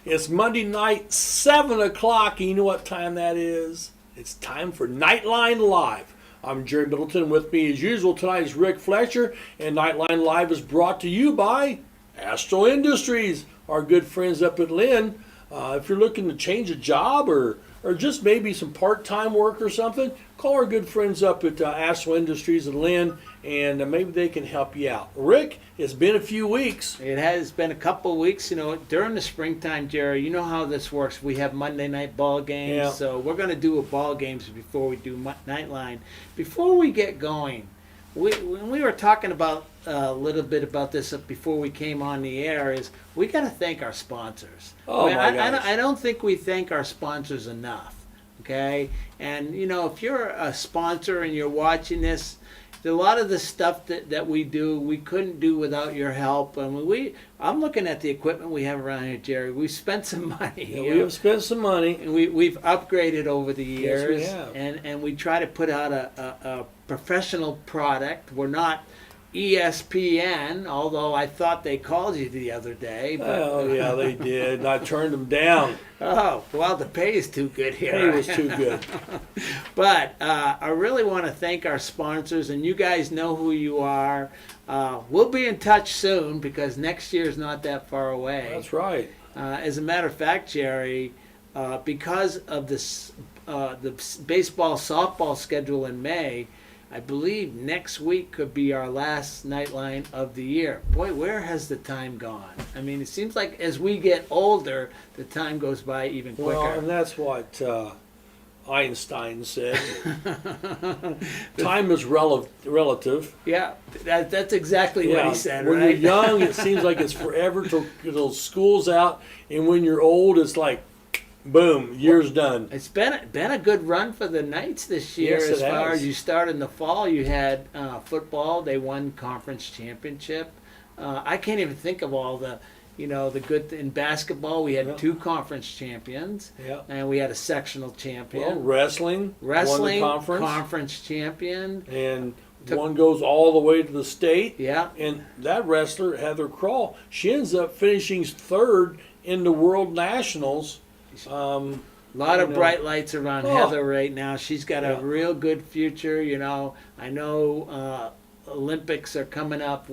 It's Monday night, 7 o'clock. And you know what time that is? It's time for Knightline Live. I'm Jerry Middleton. With me, as usual, tonight is Rick Fletcher. And Knightline Live is brought to you by Astro Industries, our good friends up at Lynn. If you're looking to change a job or just maybe some part-time work or something, call our good friends up at Astro Industries in Lynn, and maybe they can help you out. Rick, it's been a few weeks. It has been a couple of weeks. You know, during the springtime, Jerry, you know how this works. We have Monday night ball games, Yeah. so we're going to do a ball games before we do Nightline. Before we get going, when we were talking about a little bit about this before we came on the air, is we got to thank our sponsors. Oh, my gosh. I don't think we thank our sponsors enough. Okay, and you know, if you're a sponsor and you're watching this, a lot of the stuff that we do, we couldn't do without your help. And I'm looking at the equipment we have around here, Jerry. We've spent some money. Yeah, we have spent some money. And we've upgraded over the years. Yes, we have. And we try to put out a professional product. We're not ESPN, although I thought they called you the other day. But, Oh, yeah, they did. And I turned them down. Oh, well, the pay is too good here. Pay was too good. But I really want to thank our sponsors, and you guys know who you are. We'll be in touch soon because next year is not that far away. That's right. As a matter of fact, Jerry, because of this, the baseball, softball schedule in May, I believe next week could be our last Nightline of the year. Boy, where has the time gone? I mean, it seems like as we get older, the time goes by even quicker. Well, and that's what Einstein said. Time is relative. Yeah, that's exactly what he said, When right? you're young, it seems like it's forever till school's out. And when you're old, it's like, boom, year's done. It's been a good run for the Knights this year. Yes, as it far has. as you start in the fall, you had football. They won conference championship. I can't even think of all the, the good in basketball. We had Yeah. 2 conference champions, Yeah. and we had a sectional champion. Well, wrestling Wrestling won the conference champion. and one goes all the way to the state. Yeah. And that wrestler, Heather Crawl, she ends up finishing 3rd in the World Nationals. A lot of bright lights around Oh. Heather right now. She's got Yeah. a real good future. I know Olympics are coming up.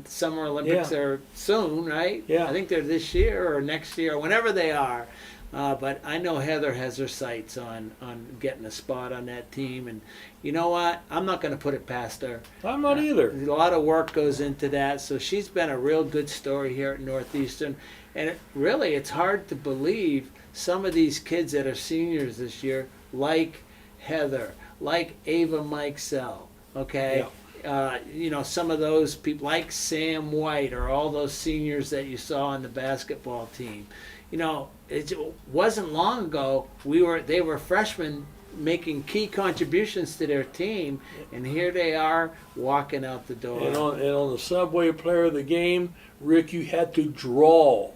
Summer Olympics Yeah. are soon, right? Yeah. I think they're this year or next year, whenever they are. But I know Heather has her sights on getting a spot on that team. And you know what? I'm not going to put it past her. I'm not either. A lot of work goes into that. So she's been a real good story here at Northeastern. And it's hard to believe some of these kids that are seniors this year, like Heather, like Ava Mikesell, okay? Some of those people, like Sam White, or all those seniors that you saw on the basketball team. It wasn't long ago they were freshmen making key contributions to their team, and here they are walking out the door. And on the Subway Player of the Game, Rick, you had to draw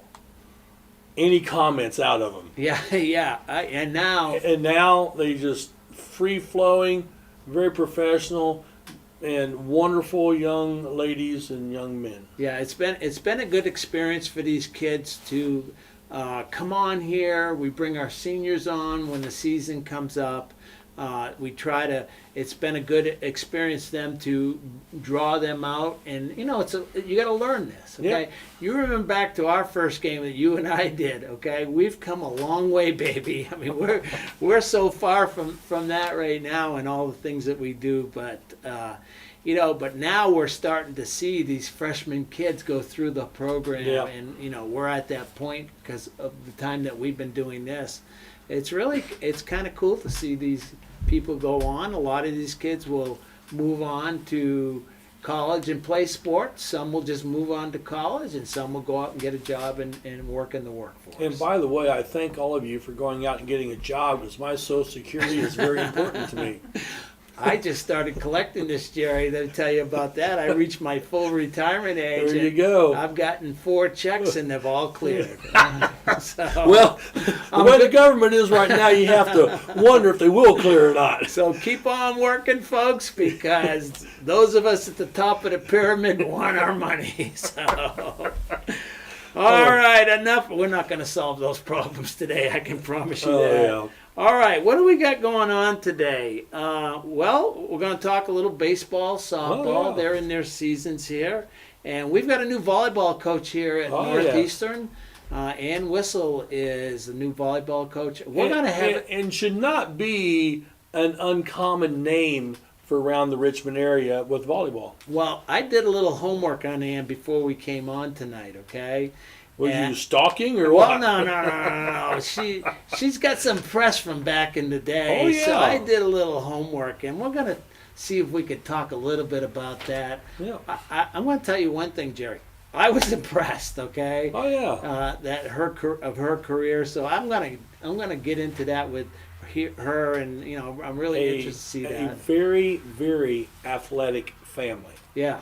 any comments out of them. Yeah. And now they just free-flowing, very professional, and wonderful young ladies and young men. yeah, it's been a good experience for these kids to come on here. We bring our seniors on when the season comes up. It's been a good experience for them to draw them out, and you got to learn this, okay? Yeah. You remember back to our first game that you and I did, okay? We've come a long way, baby. I mean, we're so far from that right now and all the things that we do, but but now we're starting to see these freshman kids go through the program, Yeah. and we're at that point because of the time that we've been doing this. It's kind of cool to see these people go on. A lot of these kids will move on to college and play sports. Some will just move on to college, and some will go out and get a job and work in the workforce. And by the way, I thank all of you for going out and getting a job, because my Social Security is very important to me. I just started collecting this, Jerry. Let me tell you about that. I reached my full retirement age. There you go. I've gotten 4 checks, and they've all cleared. Well, the way the government is right now, you have to wonder if they will clear or not. So keep on working, folks, because those of us at the top of the pyramid want our money. So All right, enough. We're not going to solve those problems today. I can promise you that. Yeah. All right, what do we got going on today? Well, we're going to talk a little baseball, softball. Oh, yeah. They're in their seasons here. And we've got a new volleyball coach here at Oh, Northeastern. Ann Whistle is the new volleyball coach. We're going to have and should not be an uncommon name for around the Richmond area with volleyball. Well, I did a little homework on Ann before we came on tonight, okay? Was And- you stalking or Well, what? no. She's got some press from back in the day. Oh, yeah. So I did a little homework, and we're going to see if we could talk a little bit about that. Yeah. I'm going to tell you one thing, Jerry. I was impressed, okay? Oh yeah. That her career. So I'm gonna get into that with her, and I'm really interested to see A that. very, very athletic family. Yeah.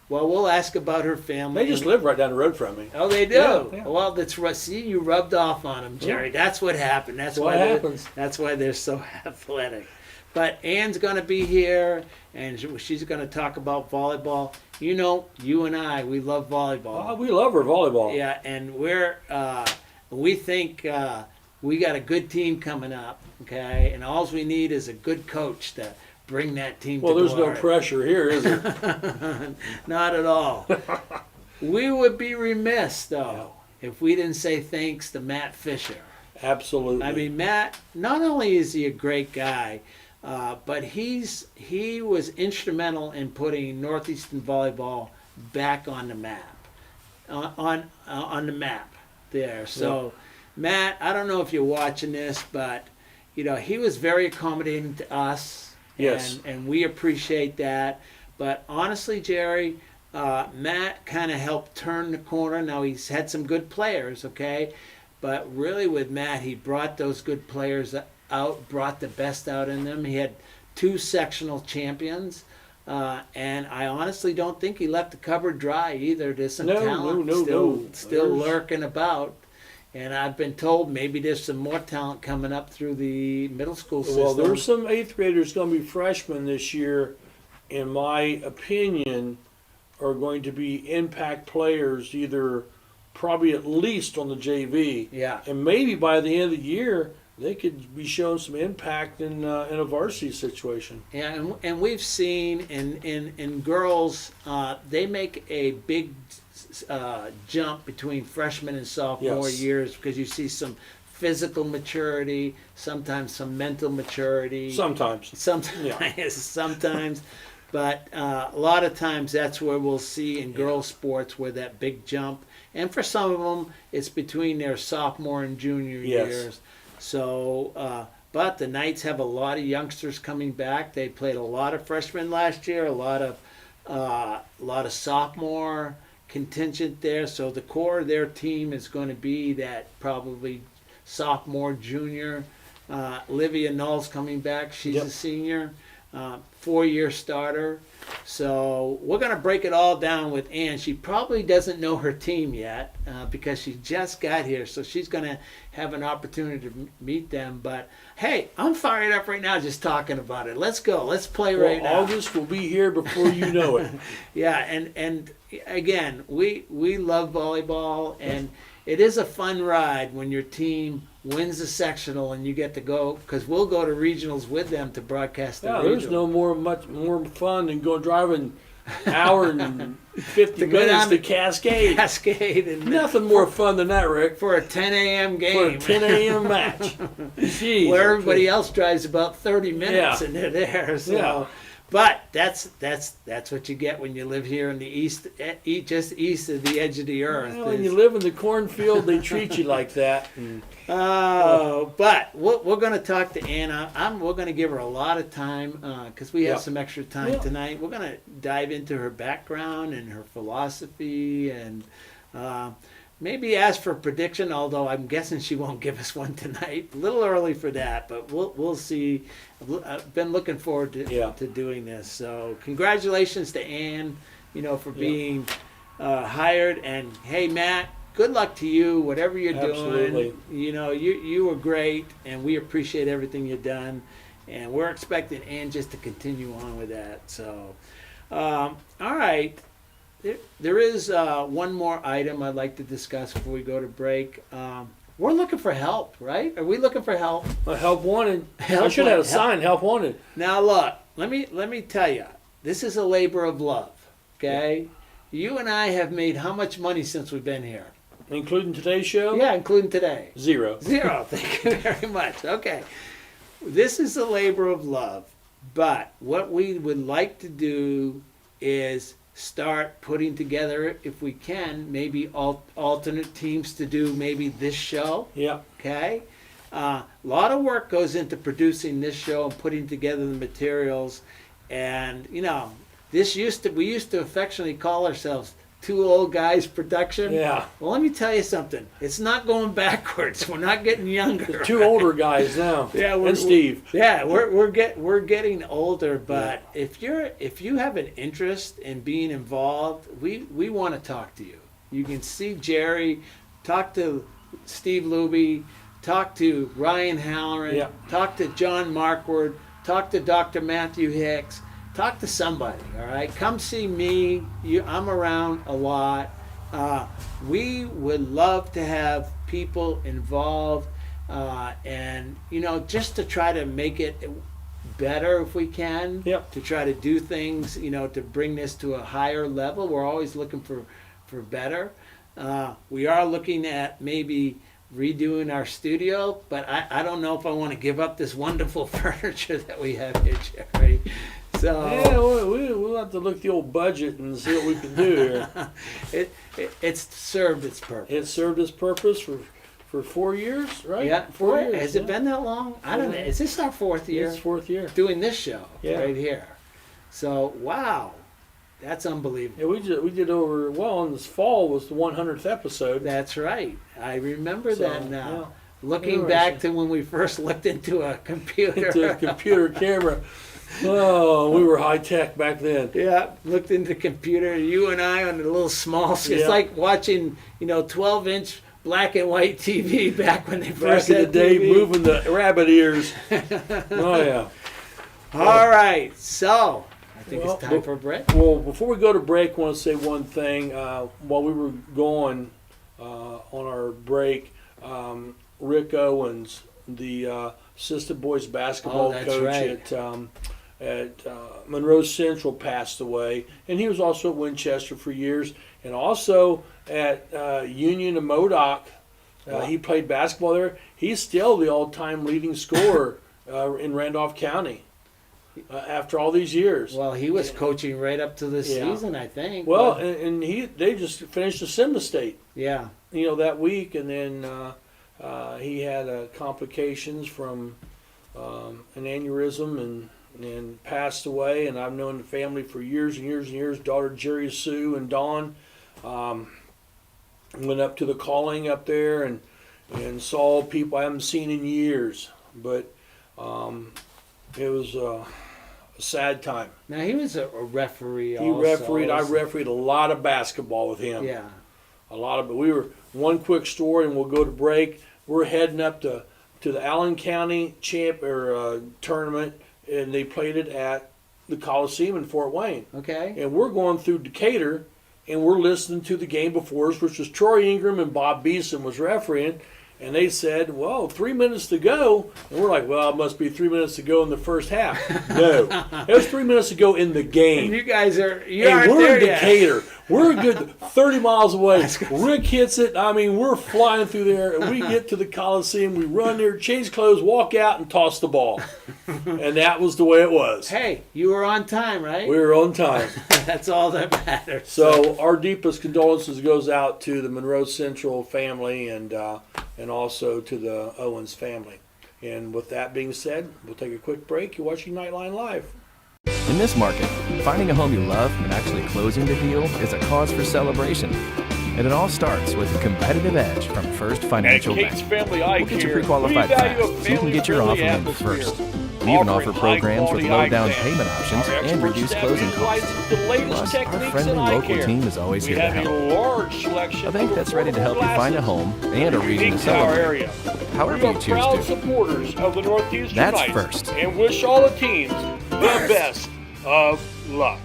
Well, we'll ask about her family. They just live right down the road from me. Oh, they do. Yeah. Well, that's right. See, you rubbed off on them, Jerry. That's what happened. That's What why happens. That's why they're so athletic. But Ann's going to be here, and she's going to talk about volleyball. You and I, we love volleyball. Oh, we love her volleyball. Yeah, and we think we got a good team coming up, okay? And all we need is a good coach to bring that team Well, to there's glory. no pressure here, is there? Not at all. We would be remiss, though, if we didn't say thanks to Matt Fisher. Absolutely. I mean, Matt, not only is he a great guy, but he was instrumental in putting Northeastern volleyball back on the map, on the map there. So, Matt, I don't know if you're watching this, but he was very accommodating to us. Yes. And we appreciate that. But honestly, Jerry, Matt kind of helped turn the corner. Now he's had some good players, okay? But really with Matt, he brought those good players out, brought the best out in them. He had 2 sectional champions. And I honestly don't think he left the cupboard dry either. There's some talent still lurking about. And I've been told maybe there's some more talent coming up through the middle school system. Well, there's some 8th graders going to be freshmen this year, in my opinion, are going to be impact players, either probably at least on the JV. Yeah. And maybe by the end of the year, they could be showing some impact in a varsity situation. Yeah, and we've seen in girls, they make a big jump between freshman and sophomore Yes. years because you see some physical maturity, sometimes some mental maturity. Sometimes. Sometimes. But a lot of times that's where we'll see in girls' sports where that big jump. And for some of them, it's between their sophomore and junior Yes. years. So, but the Knights have a lot of youngsters coming back. They played a lot of freshmen last year, a lot of sophomore contingent there. So the core of their team is going to be that probably sophomore, junior. Livia Null's coming back. She's a senior, 4-year starter. So we're going to break it all down with Ann. She probably doesn't know her team yet because she just got here. So she's going to have an opportunity to meet them. But, hey, I'm fired up right now just talking about it. Let's go. Let's play right now. August will be here before you know it. Yeah, and again, we love volleyball, and it is a fun ride when your team wins the sectional and you get to go, because we'll go to regionals with them to broadcast the regional. There's much more fun than going driving hour and 50 To go minutes down to to Cascade. And Nothing more fun than that, Rick. for a 10 a.m. For game. a 10 a.m. match. Jeez. Where everybody else drives about 30 minutes Yeah. and they're there. So. Yeah. But that's what you get when you live here in the east, just east of the edge of the earth. Well, when you live in the cornfield, they treat you like that. Oh, but we're going to talk to Anna. We're going to give her a lot of time because we have some extra time tonight. We're going to dive into her background and her philosophy and maybe ask for a prediction, although I'm guessing she won't give us one tonight. A little early for that, but we'll see. I've been looking forward to doing this. So congratulations to Ann, for being hired. And hey, Matt, good luck to you, whatever you're Absolutely. doing. You were great, and we appreciate everything you've done. And we're expecting Ann just to continue on with that. So, all right. there is one more item I'd like to discuss before we go to break. We're looking for help, right? Are we looking for help? Help wanted. Help I should have a wanted. sign. Help wanted. Now look, let me tell you, this is a labor of love. Okay, you and I have made how much money since we've been here? Including today's show? Yeah, including today. 0. Zero. Thank you very much. Okay, this is a labor of love, but what we would like to do is start putting together, if we can, maybe alternate teams to do maybe this show. Yeah. Okay, a lot of work goes into producing this show and putting together the materials, and we used to affectionately call ourselves Two Old Guys Production. Yeah. Well, let me tell you something. It's not going backwards. We're not getting younger. Two older guys now. Yeah, and Steve. We're getting older, but if you have an interest in being involved, we want to talk to you. You can see Jerry, talk to Steve Luby, talk to Ryan Halloran, talk to John Markward, talk to Dr. Matthew Hicks, talk to somebody. All right, come see me. I'm around a lot. We would love to have people involved, and just to try to make it better if we can. Yep. To try to do things, to bring this to a higher level. We're always looking for better. We are looking at maybe redoing our studio, but I don't know if I want to give up this wonderful furniture that we have here, Jerry. So yeah, we'll have to look at the old budget and see what we can do here. It's served its purpose. It served its purpose for 4 years, right? Yeah, 4 years. Has it been that long? I don't know. Is this our 4th year? It's 4th year. Doing this show Yeah. right here. So wow, that's unbelievable. Yeah, we did over. Well, in this fall was the 100th episode. That's right. I remember that now. Yeah. Looking back to when we first looked into a computer. Into a computer camera. Oh, we were high tech back then. Yeah, looked into the computer. You and I on a little small. It's Yeah. like watching 12-inch black and white TV back when they Back first in the had day, TV. moving the rabbit ears. Oh yeah. All right, so I think Well, it's time for a break. Well, before we go to break, I want to say one thing. While we were going on our break, Rick Owens, the assistant boys basketball that's coach right. at Monroe Central, passed away, and he was also at Winchester for years, and also at Union and Modoc. He played basketball there. He's still the all-time leading scorer in Randolph County after all these years. Well, he was coaching right up to this Yeah. season, I think. Well, But- and they just finished the Sim State, yeah. that week, and then he had complications from an aneurysm and passed away. And I've known the family for years and years and years. Daughter Jerry Sue and Dawn went up to the calling up there and saw people I haven't seen in years. But it was a sad time. Now he was a referee. He refereed. I refereed a lot of basketball with him. Yeah. A lot of it. We were one quick story, and we'll go to break. We're heading up to the Allen County tournament, and they played it at the Coliseum in Fort Wayne. Okay. And we're going through Decatur, and we're listening to the game before us, which was Troy Ingram and Bob Beeson was refereeing. And they said, well, 3 minutes to go. And we're like, well, it must be 3 minutes to go in the first half. No. It was 3 minutes to go in the game. And you guys are And we're there in yet. Decatur. We're a good 30 miles away. Rick hits it. I mean, we're flying through there. And we get to the Coliseum. We run there, change clothes, walk out, and toss the ball. And that was the way it was. Hey, you were on time, right? We were on time. That's all that matters. So our deepest condolences goes out to the Monroe Central family and also to the Owens family. And with that being said, we'll take a quick break. You're watching Knightline Live. In this market, finding a home you love and actually closing the deal is a cause for celebration. And it all starts with a competitive edge from First Financial Bank. Family We'll get you pre-qualified fast so you can get your offer in first. We even offer programs with low down payment options and reduced closing costs. Plus, our friendly local team is always here to help. A bank that's ready to help you find a home and a reason to celebrate. However you choose proud to. supporters of the Northeastern That's Knights first. and wish all the teams the best of luck.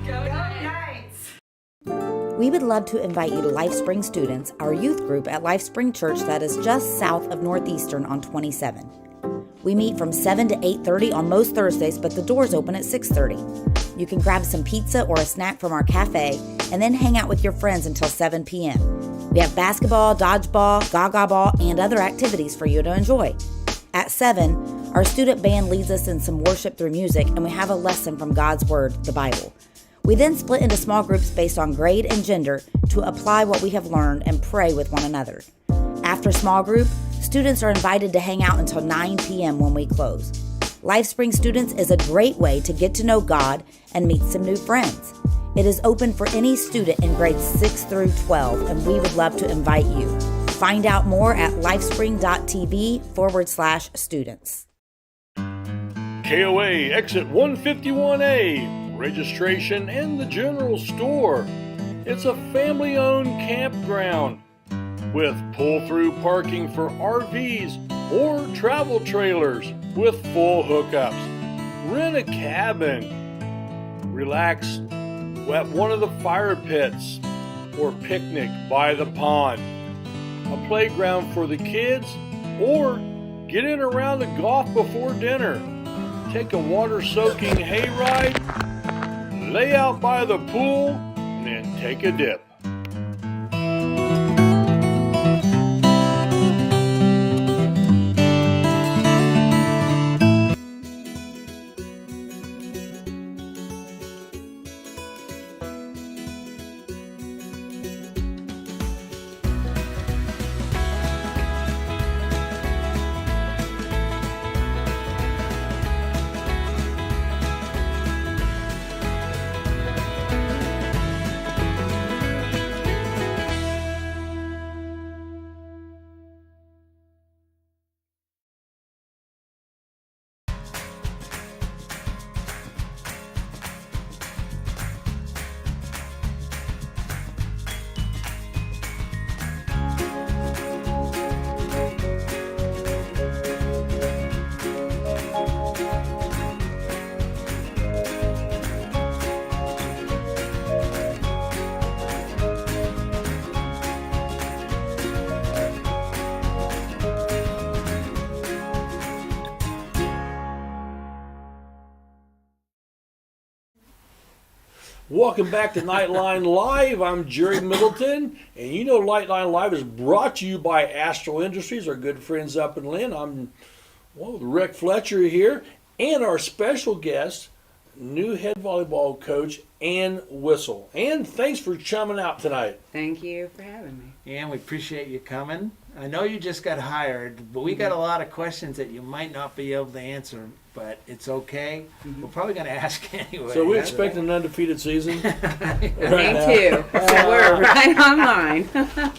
Go Knights! We would love to invite you to Life Spring Students, our youth group at Life Spring Church that is just south of Northeastern on 27. We meet from 7 to 8:30 on most Thursdays, but the doors open at 6:30. You can grab some pizza or a snack from our cafe and then hang out with your friends until 7 p.m. We have basketball, dodgeball, gaga ball, and other activities for you to enjoy. At 7, our student band leads us in some worship through music, and we have a lesson from God's Word, the Bible. We then split into small groups based on grade and gender to apply what we have learned and pray with one another. After small group, students are invited to hang out until 9 p.m. when we close. Life Spring Students is a great way to get to know God and meet some new friends. It is open for any student in grades 6 through 12, and we would love to invite you. Find out more at lifespring.tv/students. KOA exit 151A, registration and the general store. It's a family-owned campground with pull-through parking for RVs or travel trailers with full hookups. Rent a cabin. Relax at one of the fire pits or picnic by the pond. A playground for the kids, or get in around the golf before dinner. Take a water-soaking hayride, lay out by the pool, and then take a dip. Welcome back to Knightline Live. I'm Jerry Middleton, and you know Knightline Live is brought to you by Astral Industries, our good friends up in Lynn. I'm Rick Fletcher here, and our special guest, new head volleyball coach, Ann Whistle. Ann, thanks for chumming out tonight. Thank you for having me. And we appreciate you coming. I know you just got hired, but we got a lot of questions that you might not be able to answer, but it's okay. We're probably going to ask anyway. So we expect an undefeated season? Me too. So we're right on line.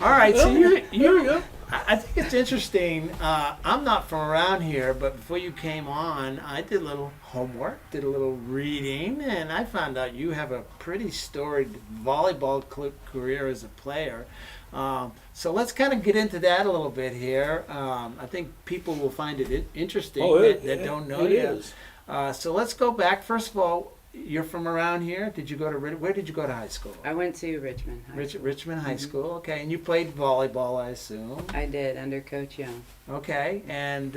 All right, so There we go. I think it's interesting. I'm not from around here, but before you came on, I did a little homework, did a little reading, and I found out you have a pretty storied volleyball career as a player. So let's kind of get into that a little bit here. I think people will find it interesting that don't know you. So let's go back. First of all, you're from around here. Did you go to where did you go to high school? I went to Richmond High School. Richmond High School. Okay, and you played volleyball, I assume. I did, under Coach Young. Okay, and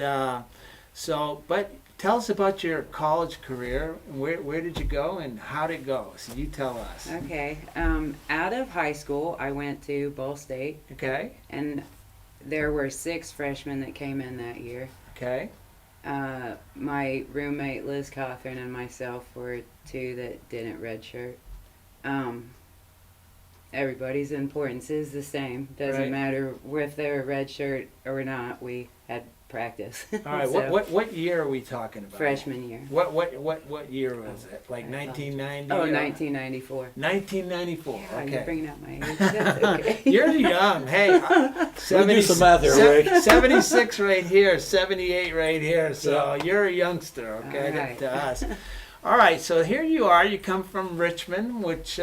but tell us about your college career. Where did you go and how did it go? So you tell us. Okay. Out of high school, I went to Ball State. Okay. And there were 6 freshmen that came in that year. Okay. My roommate Liz Cawthorn and myself were 2 that didn't redshirt. Everybody's importance is the same. Doesn't matter if they're a redshirt or not. We had practice. All right. So, what year are we talking about? freshman year. What year was it? Like 1990? Oh, 1994. 1994. Yeah, Okay. you're bringing out my age. That's okay. You're young. Hey, Do some math here, Rick. 76 right here, 78 right here. So you're a youngster, okay, All right. to us. All right, so here you are. You come from Richmond, which,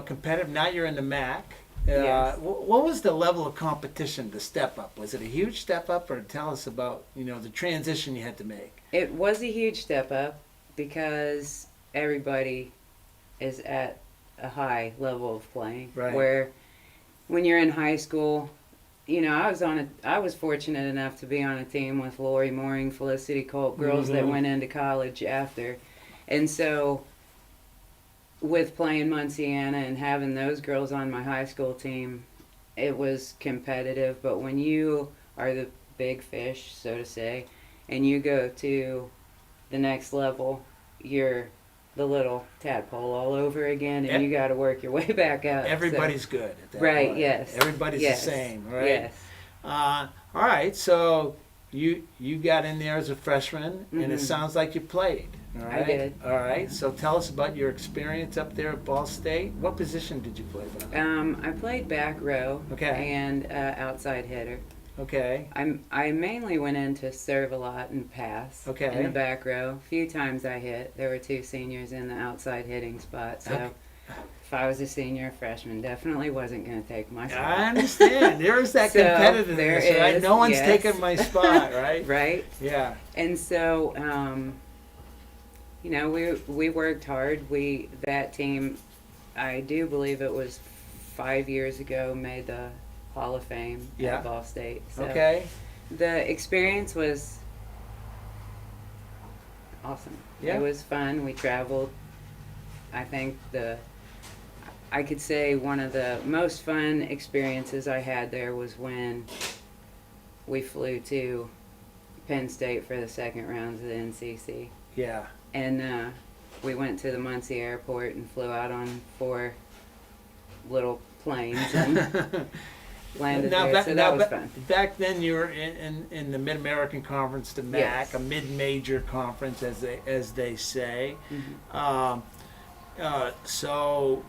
competitive. Now you're in the MAC. Yes. What was the level of competition to step up? Was it a huge step up, or tell us about, the transition you had to make? It was a huge step up because everybody is at a high level of playing. Right. Where when you're in high school, you know, I was fortunate enough to be on a team with Lori Mooring, Felicity Colt, girls that went into college after. And so with playing Munciana and having those girls on my high school team, it was competitive. But when you are the big fish, so to say, and you go to the next level, you're the little tadpole all over again, and you got to work your way back up. Everybody's good at that Right, point. yes. Everybody's Yes. the same, right? Yes. All right, so you got in there as a freshman, and it sounds like you played. All right? I did. All right, so tell us about your experience up there at Ball State. What position did you play? I played back row Okay. and outside hitter. Okay. I mainly went in to serve a lot and pass. Okay. In the back row. A few times I hit. There were 2 seniors in the outside hitting spot. So Okay. if I was a senior or freshman, definitely wasn't going to take my spot. I understand. There is that So, competitiveness, there right? is, No one's yes. taking my spot, right? Right? Yeah. And so, you know, we worked hard. That team, I do believe it was 5 years ago, made the Hall of Fame Yeah. at Ball State. So Okay. the experience was awesome. Yeah. It was fun. We traveled. I think I could say one of the most fun experiences I had there was when we flew to Penn State for the second rounds of the NCC. Yeah. And we went to the Muncie airport and flew out on 4 little planes and landed there. So that was fun. Back then, you were in the Mid American Conference, the MAC, Yes. a mid-major conference, as they say. So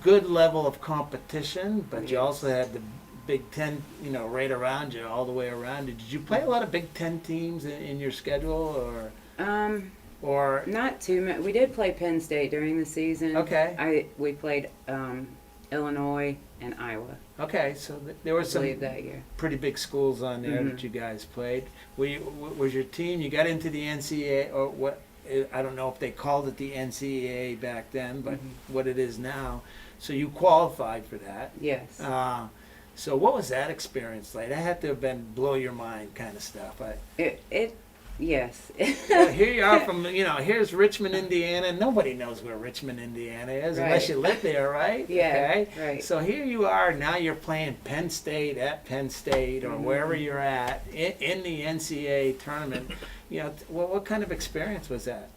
good level of competition, but you Yes. also had the Big Ten, you know, right around you, all the way around you. Did you play a lot of Big Ten teams in your schedule, or Not too much. We did play Penn State during the season. Okay. We played Illinois and Iowa. okay? So there were I some believe that year. pretty big schools on there that you guys played. Was your team? You got into the NCAA, or what? I don't know if they called it the NCAA back then, but what it is now. So you qualified for that. Yes. So what was that experience like? That had to have been blow your mind kind of stuff. Yes. Well, here you are from, here's Richmond, Indiana. Nobody knows where Richmond, Indiana is unless Right. you live there, right? Yeah, Okay. right. So here you are, now you're playing Penn State at Penn State or wherever you're at in the NCAA tournament. What kind of experience was that?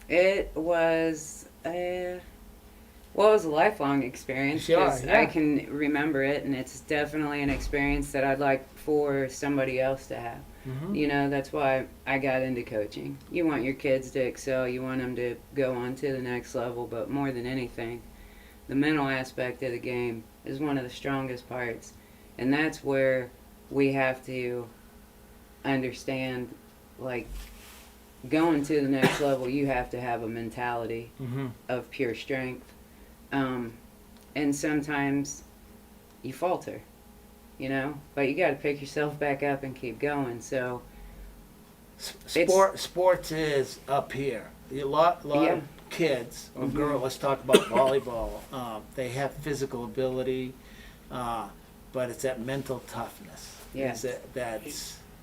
It was it was a lifelong experience. Sure, 'Cause yeah. I can remember it, and it's definitely an experience that I'd like for somebody else to have. That's why I got into coaching. You want your kids to excel, you want them to go on to the next level, but more than anything, the mental aspect of the game is one of the strongest parts. And that's where we have to understand, like, going to the next level, you have to have a mentality of pure strength. And sometimes you falter. But you got to pick yourself back up and keep going. So Sports is up here. A lot of kids or girls. Let's talk about volleyball. They have physical ability, but it's that mental toughness. Yes.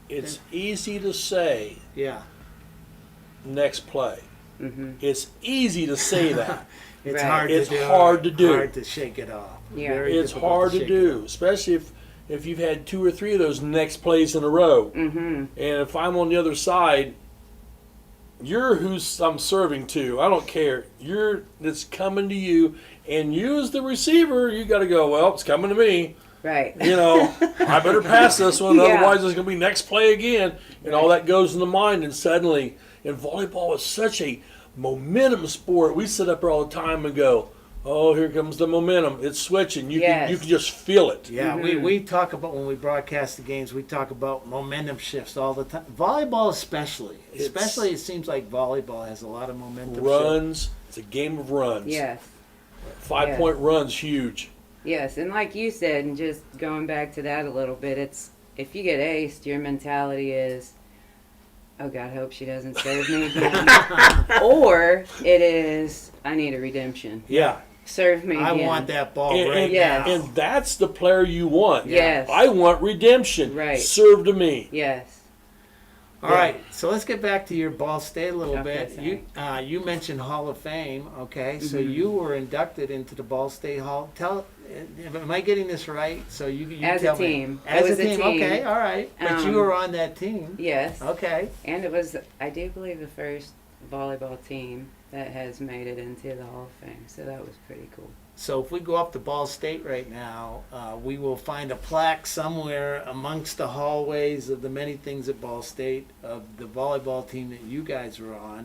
It's easy to say Yeah. next play. It's easy to say that. It's Right. hard. It's to do. hard to do. Hard to shake it off. Yeah. Very It's difficult hard to shake do, it off. especially if you've had 2 or 3 of those next plays in a row. And if I'm on the other side, you're who I'm serving to. I don't care. It's coming to you, and you as the receiver, you got to go, well, it's coming to me. right. I better pass this one, Yeah. otherwise there's going to be next play again. And all that goes in the mind, and suddenly, and volleyball is such a momentum sport. We sit up there all the time and go, oh, here comes the momentum. It's switching. You Yes. can just feel it. Yeah, we talk about, when we broadcast the games, we talk about momentum shifts all the time. Volleyball especially. It seems like volleyball has a lot of momentum Runs. It's a game of runs. Yes. 5-point runs, huge. Yes. And like you said, and just going back to that a little bit, it's if you get aced, your mentality is, oh God, I hope she doesn't serve me again. Or it is, I need a redemption. Yeah. Serve me I again. want that ball And, right and, Yes. now. and that's the player you want. Yes. I want redemption. Right. Serve to me. Yes. All right, so let's get back to your Ball State a little Okay, bit. You mentioned Hall of Fame, okay? So Mhm. you were inducted into the Ball State Hall. Am I getting this right? So you As a tell me. team. As It was a a team, team. okay, all right. But you Um, were on that team. Yes. Okay. And it was, I do believe, the first volleyball team that has made it into the Hall of Fame. So that was pretty cool. So if we go up to Ball State right now, we will find a plaque somewhere amongst the hallways of the many things at Ball State of the volleyball team that you guys were on.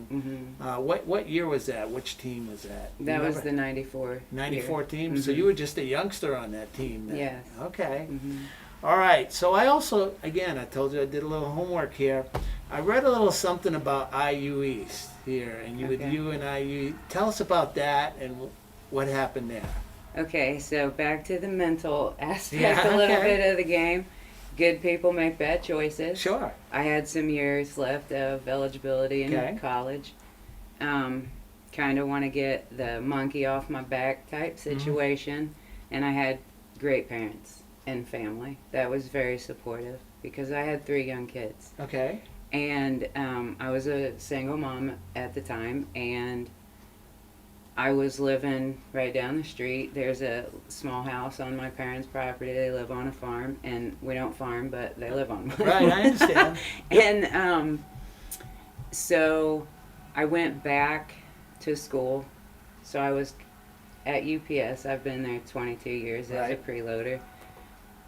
Hmm What year was that? Which team was that? Do you That was remember? the 94. 94 year. team. So Mhm. you were just a youngster on that team then. Yes. Okay. Hmm All right. So I also, again, I told you I did a little homework here. I read a little something about IU East here, and with Okay. you and IU. Tell us about that and what happened there. Okay, so back to the mental aspect Yeah, a little okay. bit of the game. Good people make bad choices. Sure. I had some years left of eligibility in Okay. college. Kind of want to get the monkey off my back type Mm-hmm. situation. And I had great parents and family that was very supportive because I had 3 young kids. Okay. And I was a single mom at the time, and I was living right down the street. There's a small house on my parents' property. They live on a farm, and we don't farm, but they live on one. Right, I understand. And so I went back to school. So I was at UPS. I've been there 22 years as a Right. preloader,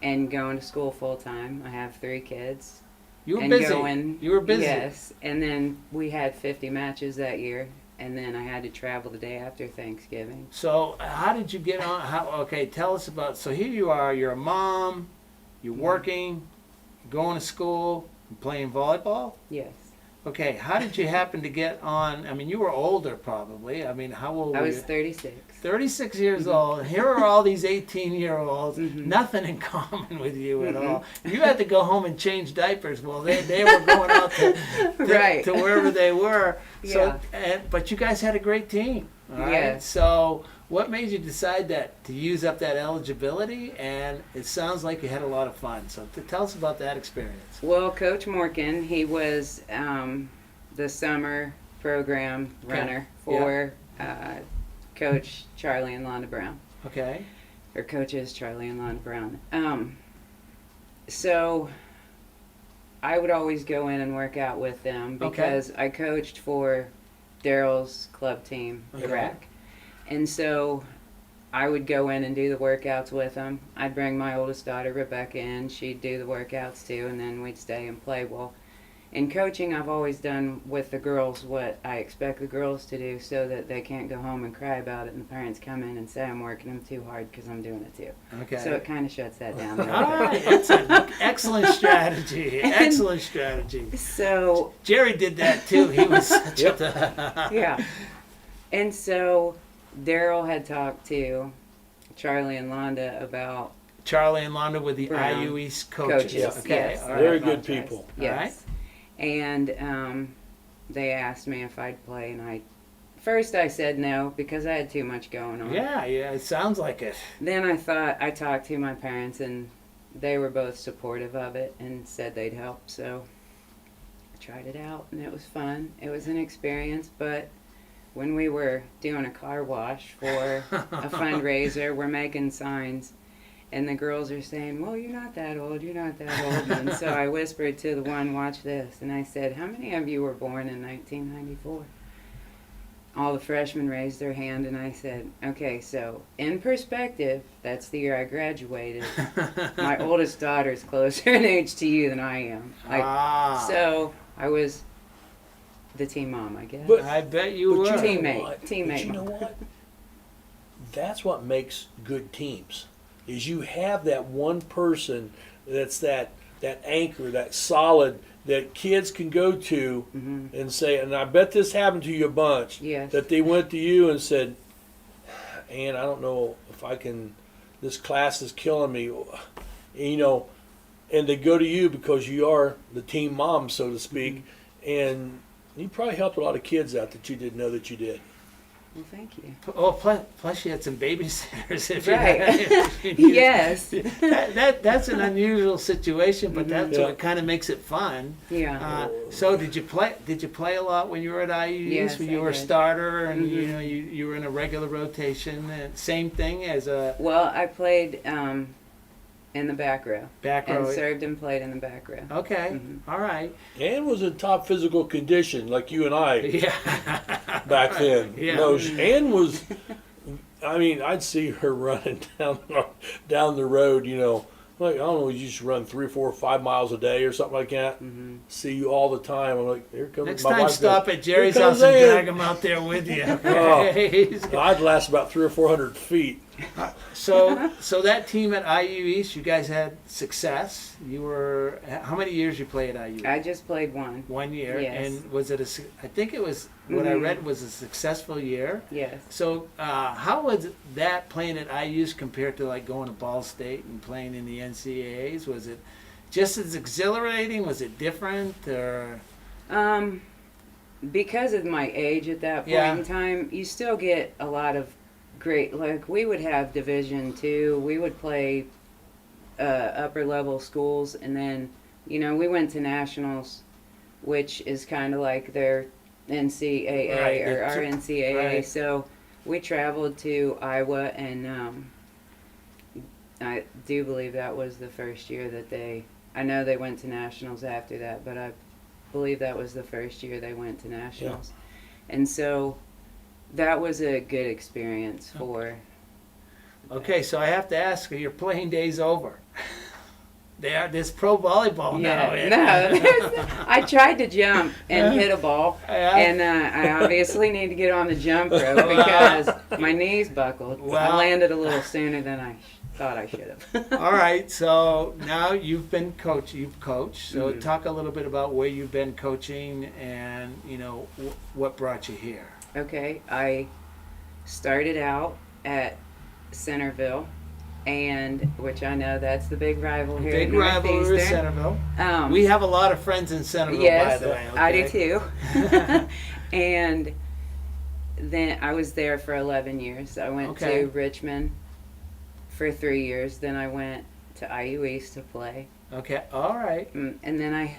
and going to school full time. I have 3 kids. You were And busy. going, You were busy. Yes, and then we had 50 matches that year, and then I had to travel the day after Thanksgiving. So how did you get on? Okay, tell us about. So here you are. You're a mom. You're working. Going to school. And playing volleyball. Yes, Okay, how did you happen to get on? I mean, you were older probably. I mean, how old I were was you? 36. 36 years old. And here are all these 18-year-olds, Mhm. nothing in common with you at Mhm. all. You had to go home and change diapers. Well, they were going out to, Right. to wherever they were. So, Yeah. but you guys had a great team. All right. Yes. So what made you decide that to use up that eligibility? And it sounds like you had a lot of fun. So tell us about that experience. Well, Coach Morgan, he was the summer program Okay. runner for Coach Charlie and Londa Brown. Okay. Or coaches Charlie and Londa Brown. So I would always go in and work out with them Okay. because I coached for Daryl's club team, the Okay. RAC. And so I would go in and do the workouts with them. I'd bring my oldest daughter, Rebecca, in. She'd do the workouts too, and then we'd stay and play. Well, in coaching, I've always done with the girls what I expect the girls to do so that they can't go home and cry about it and the parents come in and say I'm working them too hard because I'm doing it too. Okay. So it kind of shuts that down. a All little right. bit. That's an excellent strategy. Excellent strategy. So, Jerry did that too. He was such Yep. a yeah. And so Daryl had talked to Charlie and Londa about Charlie and Londa with the Brown. IU East coaches. Coaches, Okay. yes. All right. Very good Apologize. people. Yes. And they asked me if I'd play, and first I said no because I had too much going on. Yeah, it sounds like it. Then I talked to my parents, and they were both supportive of it and said they'd help. So I tried it out, and it was fun. It was an experience, but when we were doing a car wash for a fundraiser, we're making signs. And the girls are saying, well, you're not that old, you're not that old. And so I whispered to the one, watch this. And I said, how many of you were born in 1994? All the freshmen raised their hand, and I said, okay, so in perspective, that's the year I graduated. My oldest daughter's closer in age to you than I am. So I was the team mom, I guess. But- I bet you But were. you know Teammate. what? Teammate. But you know what? That's what makes good teams. Is you have that one person that's that anchor, that solid, that kids can go to Mhm. and say, and I bet this happened to you a bunch, Yes. that they went to you and said, Ann, I don't know if I can, this class is killing me, you know, and they go to you because you are the team mom, so to speak, and you probably helped a lot of kids out that you didn't know that you did. Well, thank you. Oh, plus you had some babysitters. If Right. if you needed- Yes. That's an unusual situation, but that's Yeah. what kind of makes it fun. Yeah. So did you play a lot when you were at IUs? Yes, when you I were a did. starter and Mhm. you were in a regular rotation? And same thing as a Well, I played in the back row. back row. And served and played in the back row. Okay, Mhm. all right. Ann was in top physical condition, like you and I Yeah. back then. Yeah. No, Ann was. I mean, I'd see her running down the road. Like I don't know, you just run 3, 4, 5 miles a day or something like that. Mhm. See you all the time. I'm like, here comes Next my time, wife stop goes, at Jerry's "Here comes house and Ann." drag him out there with you. Oh. Okay. I'd last about 300 or 400 feet. So that team at IU East, you guys had success. You were how many years you play at IU? I just played one. 1 year, Yes. and was it I think it was what I Mhm. read was a successful year. Yes. So how was that playing at IU's compared to like going to Ball State and playing in the NCAAs? Was it just as exhilarating? Was it different? Or Because of my age at that point Yeah. in time, you still get a lot of great. Like we would have Division II. We would play upper level schools, and then we went to nationals, which is kind of like their NCAA Right, or our they're NCAA. right. So we traveled to Iowa, and I do believe that was the first year that I know they went to nationals after that, but I believe that was the first year they went to nationals. And so that was a good experience for. okay, so I have to ask, are your playing days over? There's pro volleyball now. I tried to jump and hit a ball, Yeah. and I obviously need to get on the jump rope because my knees buckled. Well- I landed a little sooner than I thought I should have. All right, so now you've coached. So Mhm. talk a little bit about where you've been coaching and what brought you here. Okay, I started out at Centerville, and which I know that's the big rival here. Big at rivalry with Northeastern. Centerville. Um, We have a lot of friends in Centerville, yes, by the way. I do okay? too. And then I was there for 11 years. I went Okay. to Richmond for 3 years. Then I went to IU East to play. Okay, all right. And then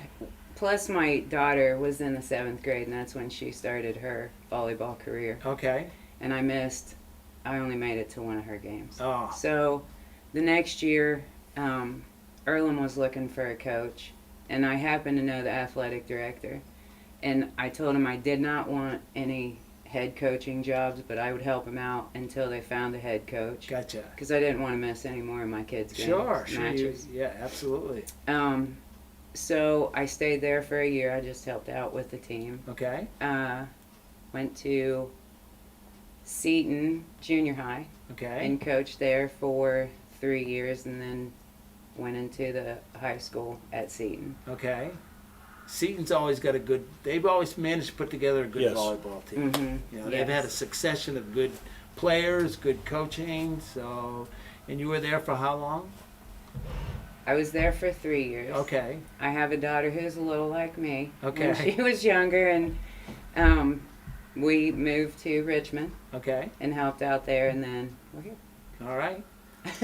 plus my daughter was in the 7th grade, and that's when she started her volleyball career. Okay. And I only made it to one of her games. Oh, So the next year, Erlen was looking for a coach, and I happened to know the athletic director. And I told him I did not want any head coaching jobs, but I would help him out until they found a head coach. gotcha. Because I didn't want to miss any more of my kids' games, Sure. matches. Yeah, absolutely. So I stayed there for a year. I just helped out with the team. Okay. Went to Seton Junior High Okay. and coached there for 3 years, and then went into the high school at Seton. Okay. Seton's always got they've always managed to put together a good Yes. volleyball team. Mm-hmm. They've had a succession of good players, good coaching. So, and you were there for how long? I was there for 3 years. Okay. I have a daughter who's a little like me. Okay. When she was younger, and we moved to Richmond Okay. and helped out there, and then we're here. All right.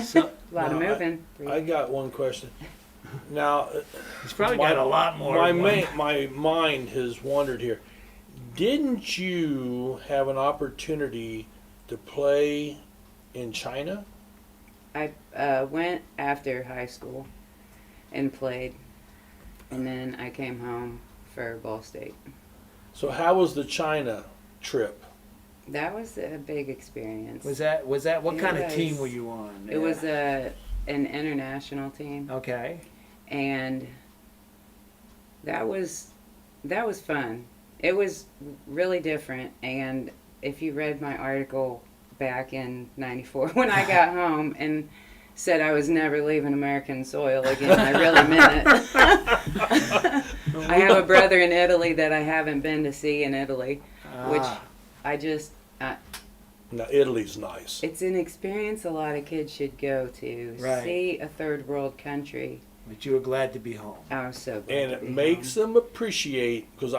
So A lot of No, moving. I got one question. Now, he's probably got a lot more. my mind has wandered here. Didn't you have an opportunity to play in China? I went after high school and played, and then I came home for Ball State. So how was the China trip? That was a big experience. Was that what It kind of was- team were you on? It was an international team, Okay. and that was fun. It was really different, and if you read my article back in '94 when I got home and said I was never leaving American soil again, I really meant it. I have a brother in Italy that I haven't been to see in Italy, which I just, Now Italy's nice. it's an experience a lot of kids should go to. Right. See a third world country. But you were glad to be home. I was so glad And to it be makes home. them appreciate, because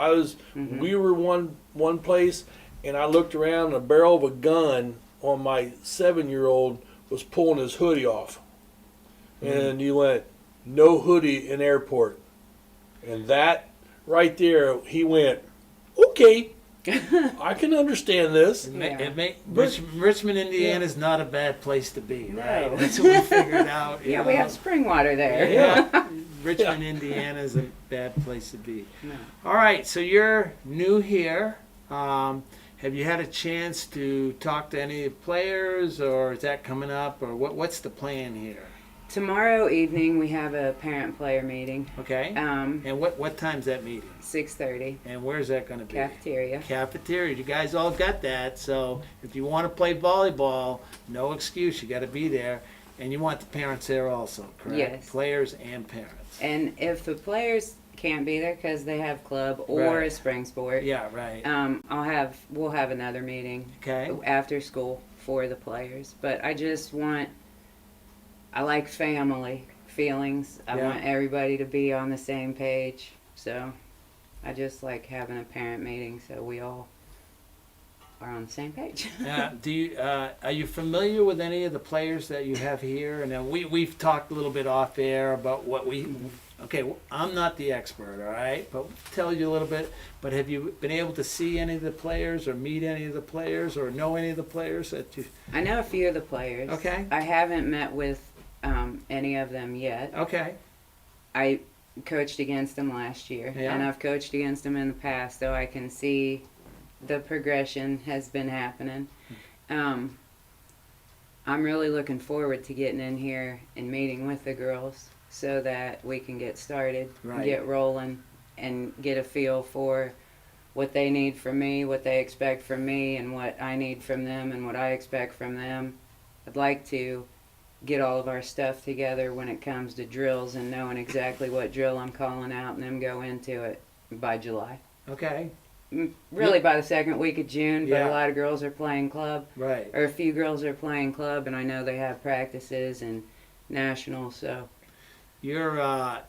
Mhm. we were one place, and I looked around, and the barrel of a gun on my 7-year-old was pulling his hoodie off. And you went, no hoodie in airport. And that right there, he went, okay, I can understand this. Richmond, Indiana is not a bad place to be, right? No. That's what we figured out. Yeah, we have spring water there. Yeah. Richmond, Indiana is a bad place to be. No. All right, so you're new here. Have you had a chance to talk to any players, or is that coming up, or what's the plan here? Tomorrow evening we have a parent-player meeting. Okay. And what time's that meeting? 6:30. And where's that going to be? Cafeteria. Cafeteria. You guys all got that. So if you want to play volleyball, no excuse. You got to be there. And you want the parents there also, correct? Yes. Players and parents. And if the players can't be there because they have club or a spring sport, yeah, right. we'll have another meeting. Okay. After school for the players. But I like family feelings. I want everybody to be on the same page. So I just like having a parent meeting so we all are on the same page. Are you familiar with any of the players that you have here? And we've talked a little bit off air about what I'm not the expert, all right, but tell you a little bit. But have you been able to see any of the players or meet any of the players or know any of the players that you? I know a few of the players. Okay. I haven't met with any of them yet. Okay. I coached against them last year, and I've coached against them in the past, so I can see the progression has been happening. I'm really looking forward to getting in here and meeting with the girls so that we can get started, get rolling, and get a feel for what they need from me, what they expect from me, and what I need from them, and what I expect from them. I'd like to get all of our stuff together when it comes to drills and knowing exactly what drill I'm calling out and then go into it by July. Okay. Really by the second week of June, but a lot of girls are playing club. Right. Or a few girls are playing club, and I know they have practices and nationals, so.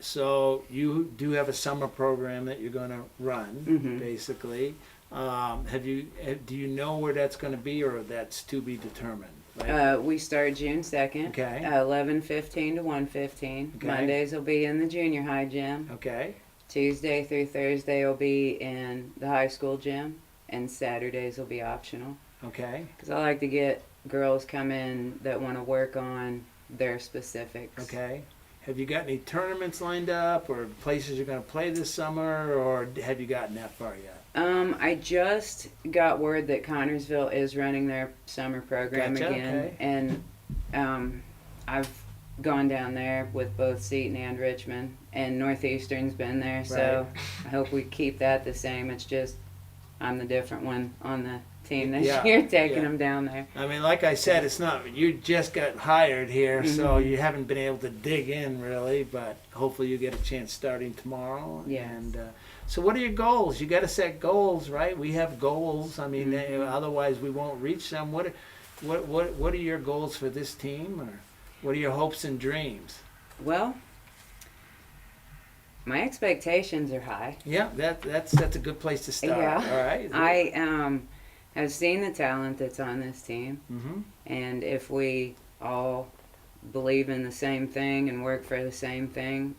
So you do have a summer program that you're going to run, basically. Do you know where that's going to be, or that's to be determined? Right? We start June 2nd. Okay. 11:15 to 1:15. Okay. Mondays will be in the junior high gym. Okay. Tuesday through Thursday will be in the high school gym, and Saturdays will be optional. Okay. Because I like to get girls come in that want to work on their specifics. Okay. Have you got any tournaments lined up, or places you're going to play this summer, or have you gotten that far yet? I just got word that Connorsville is running their summer program again, and I've gone down there with both Seton and Richmond, and Northeastern's been there, so I hope we keep that the same. It's just I'm the different one on the team this year, taking them down there. I mean, like I said, it's not, you just got hired here, so you haven't been able to dig in really, but hopefully you get a chance starting tomorrow. Yes. And so what are your goals? You got to set goals, right? We have goals. I mean, otherwise we won't reach them. What are your goals for this team, or what are your hopes and dreams? Well, my expectations are high. Yeah, that's a good place to start. Yeah. All right. I have seen the talent that's on this team, and if we all believe in the same thing and work for the same thing,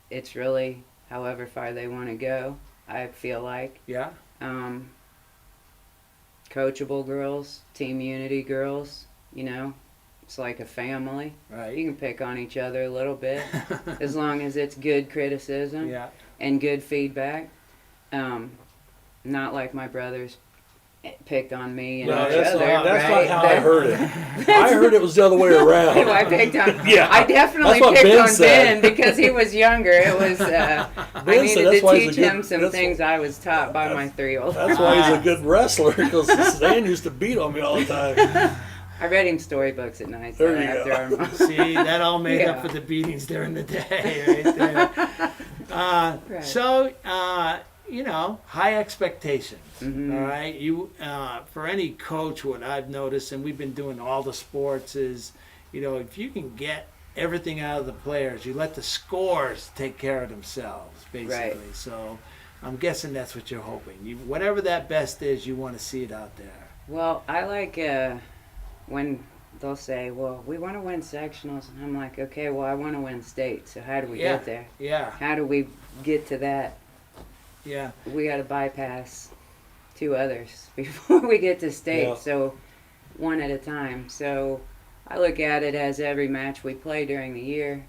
it's really however far they want to go. I feel like. Yeah. Coachable girls, team unity girls, you know. It's like a family. Right. You can pick on each other a little bit, as long as it's good criticism and good feedback. Not like my brothers picked on me and each other. That's not how I heard it. I heard it was the other way around. I picked on. I definitely picked on Ben because he was younger. It was. I needed to teach him some things I was taught by my 3-year-old. That's why he's a good wrestler, because Stan used to beat on me all the time. I read him storybooks at night. There you go. See, that all made up for the beatings during the day, right there. So, you know, high expectations. All right, you for any coach, what I've noticed, and we've been doing all the sports, is, you know, if you can get everything out of the players, you let the scores take care of themselves, basically. Right. So, I'm guessing that's what you're hoping. Whatever that best is, you want to see it out there. Well, I like when they'll say, well, we want to win sectionals. And I'm like, okay, well, I want to win state. So how do we get there? Yeah. How do we get to that? Yeah. We got to bypass 2 others before we get to state. Yeah. So one at a time. So I look at it as every match we play during the year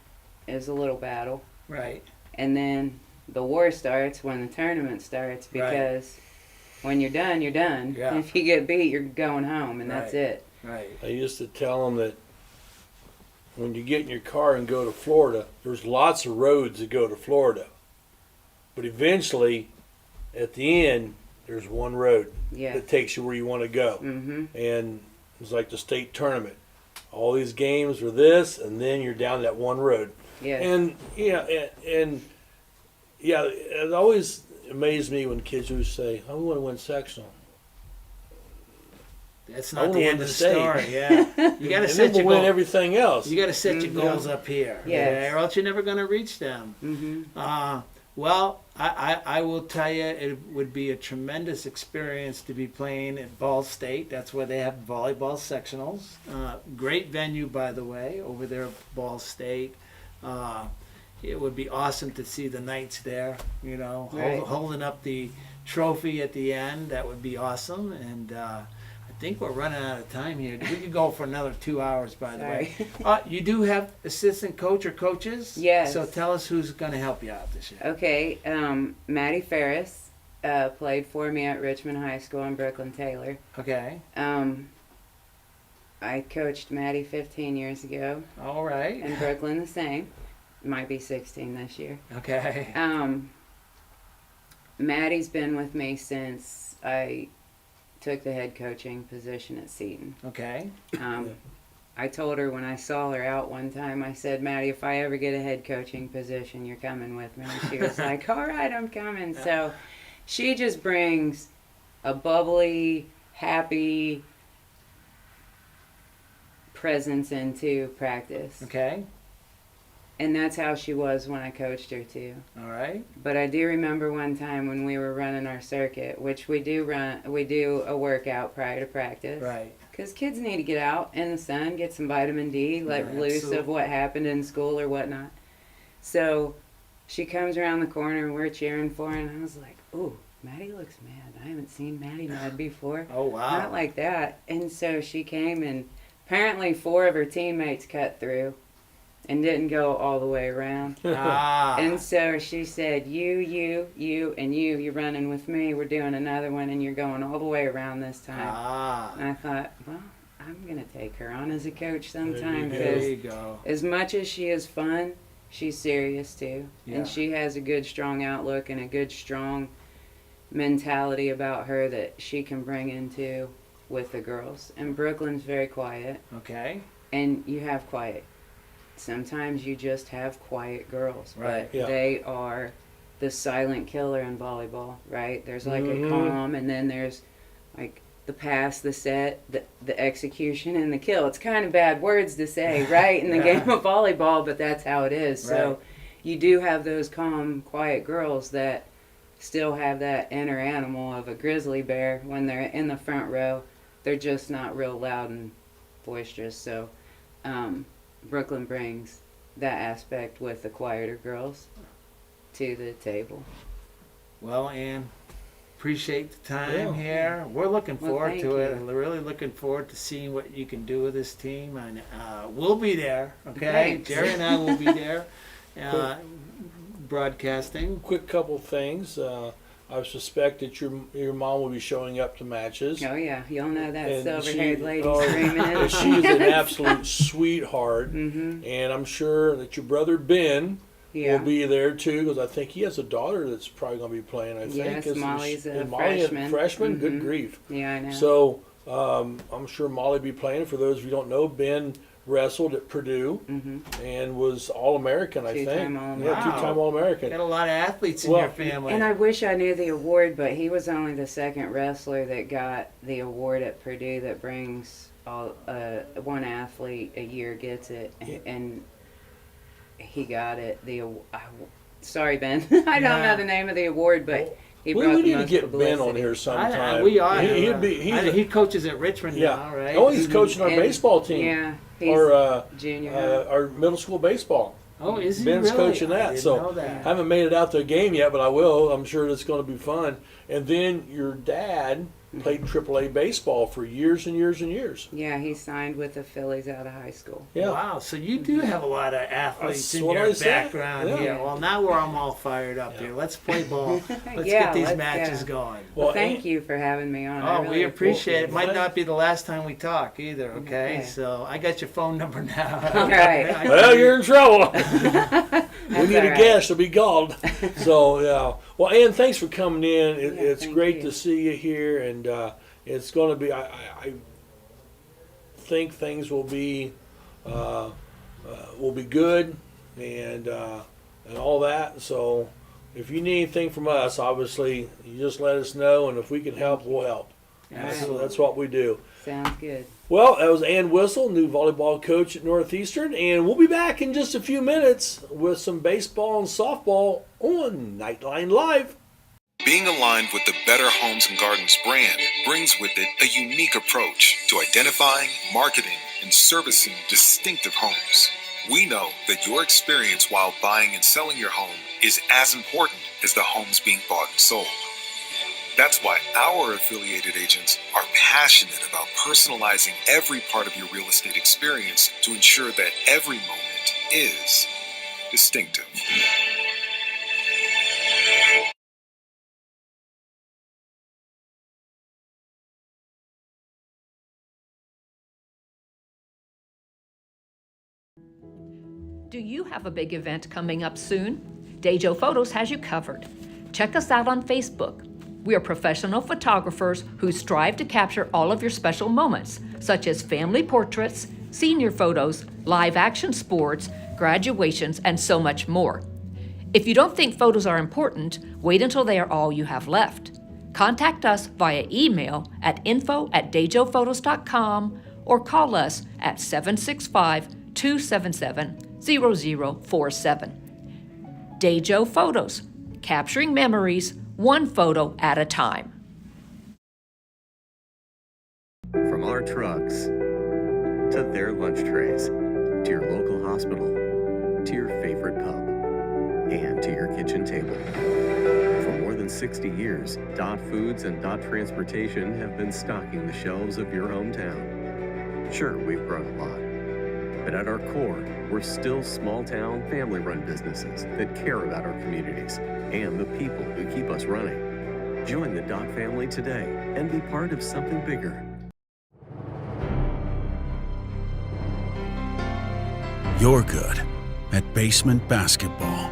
is a little battle. Right. And then the war starts when the tournament starts, because when you're done, you're done. Yeah. If you get beat, you're going home, and that's it. Right. I used to tell them that when you get in your car and go to Florida, there's lots of roads that go to Florida. But eventually, at the end, there's one road Yeah. that takes you where you want to go. Mm-hmm. And it's like the state tournament. All these games are this, and then you're down that one road. Yeah. And it always amazed me when kids would say, "I want to win sectional." That's I not wanna the win end the of the state. story. Yeah. You got to And set then your we'll win goals. everything else. You got to set your Mhm. goals up here. Yes. Or else you're never going to reach them. Mm-hmm. Well, I will tell you, it would be a tremendous experience to be playing at Ball State. That's where they have volleyball sectionals. Great venue, by the way, over there at Ball State. It would be awesome to see the Knights there, you know, Right. holding up the trophy at the end. That would be awesome. And I think we're running out of time here. We could go for another 2 hours, by the way. You do have assistant coach or coaches? Yes. So tell us who's going to help you out this year. Okay, Maddie Ferris played for me at Richmond High School in Brooklyn Taylor. Okay. I coached Maddie 15 years ago, All right. and Brooklyn the same. Might be 16 this year. Okay. Maddie's been with me since I took the head coaching position at Seton. Okay. I told her when I saw her out one time, I said, Maddie, if I ever get a head coaching position, you're coming with me. And she was like, all right, I'm coming. So she just brings a bubbly, happy presence into practice. Okay. And that's how she was when I coached her too. All right. But I do remember one time when we were running our circuit, which we do a workout prior to practice. Right. Because kids need to get out in the sun, get some vitamin D, let Yeah, loose absolutely. of what happened in school or whatnot. So she comes around the corner and we're cheering for her, and I was like, ooh, Maddie looks mad. I haven't seen Maddie mad before. Oh, wow. Not like that. And so she came, and apparently 4 of her teammates cut through and didn't go all the way around. Ah. And so she said, you, and you're running with me. We're doing another one, and you're going all the way around this time. Ah. And I thought, well, I'm going to take her on as a coach sometime, There because you go. as much as she is fun, she's serious too. Yeah. And she has a good, strong outlook and a good, strong mentality about her that she can bring into with the girls. And Brooklyn's very quiet, Okay. and you have quiet. Sometimes you just have quiet girls, Right. but Yeah. they are the silent killer in volleyball, right? There's like Mhm. a calm, and then there's like the pass, the set, the execution, and the kill. It's kind of bad words to say, right, in the Yeah. game of volleyball, but that's how it is. So Right. you do have those calm, quiet girls that still have that inner animal of a grizzly bear when they're in the front row. They're just not real loud and boisterous. So Brooklyn brings that aspect with the quieter girls to the table. Well, Ann, appreciate the time Yeah. here. We're looking Well, forward thank to it. you. We're really looking forward to seeing what you can do with this team. And we'll be there, okay? Thanks. Jerry and I will be there broadcasting. Quick couple things. I suspect that your mom will be showing up to matches. Oh yeah, you'll know that And silver-haired she- lady oh, screaming in the She is an absolute sweetheart, Mm-hmm. and I'm sure that your brother Ben Yeah. will be there too, because I think he has a daughter that's probably going to be playing. I think Yes, Is- Molly's a is Molly freshman. freshman. Good Mhm. grief! Yeah, I know. So I'm sure Molly will be playing. For those of you who don't know, Ben wrestled at Purdue hmm and was All-American. I think. Two-time All-American. Yeah, two-time All-American. Got a lot of athletes in Well, your family. And I wish I knew the award, but he was only the second wrestler that got the award at Purdue that brings one athlete a year gets it, Yeah. and he got it. Sorry, Ben. I don't know the name of the award, but he brought we the need to most get publicity. Ben on here sometime. We are. He coaches at Richmond now, right? Oh, he's coaching our baseball team. Yeah, he's Or junior. our middle school baseball. Oh, is he Ben's really? coaching I that, didn't so know that. I haven't made it out to a game yet, but I will. I'm sure it's going to be fun. And then your dad played AAA baseball for years and years and years. Yeah, he signed with the Phillies out of high school. Yeah. Wow, so you do have a lot of athletes That's in what your I said. background Yeah. here. Well, now I'm all fired up here. Let's play ball. Let's Yeah, get these let's matches go. going. Well, thank you for having me on. I Oh, really we appreciate it. well, Might not be the last time we talk either, okay? Okay. So I got your phone number now. All right. Well, you're in trouble. we need all a right. guest to be called. So, yeah. Well, Ann, thanks for coming in. It's thank great you. to see you here, and it's going to be. I think things will be good, and all that. So, if you need anything from us, obviously, you just let us know, and if we can help, we'll help. That's what we do. Sounds good. Well, that was Ann Whistle, new volleyball coach at Northeastern, and we'll be back in just a few minutes with some baseball and softball on Knightline Live. Being aligned with the Better Homes and Gardens brand brings with it a unique approach to identifying, marketing, and servicing distinctive homes. We know that your experience while buying and selling your home is as important as the homes being bought and sold. That's why our affiliated agents are passionate about personalizing every part of your real estate experience to ensure that every moment is distinctive. Do you have a big event coming up soon? Dejo Photos has you covered. Check us out on Facebook. We are professional photographers who strive to capture all of your special moments, such as family portraits, senior photos, live action sports, graduations, and so much more. If you don't think photos are important, wait until they are all you have left. Contact us via email at info@dejophotos.com or call us at 765-277-0047. Dejo Photos, capturing memories one photo at a time. From our trucks to their lunch trays, to your local hospital, to your favorite pub, and to your kitchen table. For more than 60 years, Dot Foods and Dot Transportation have been stocking the shelves of your hometown. Sure, we've grown a lot, but at our core, we're still small-town, family-run businesses that care about our communities and the people who keep us running. Join the Dot family today and be part of something bigger. You're good at basement basketball.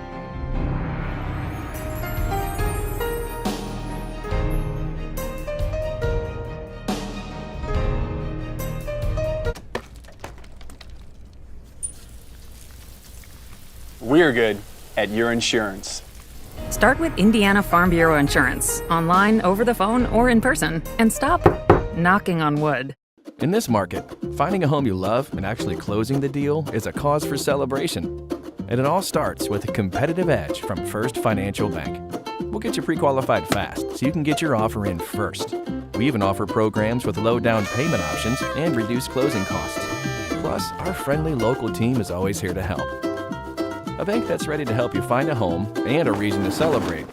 We're good at your insurance. Start with Indiana Farm Bureau Insurance, online, over the phone, or in person, and stop knocking on wood. In this market, finding a home you love and actually closing the deal is a cause for celebration. And it all starts with a competitive edge from First Financial Bank. We'll get you pre-qualified fast so you can get your offer in first. We even offer programs with low down payment options and reduced closing costs. Plus, our friendly local team is always here to help. A bank that's ready to help you find a home and a reason to celebrate,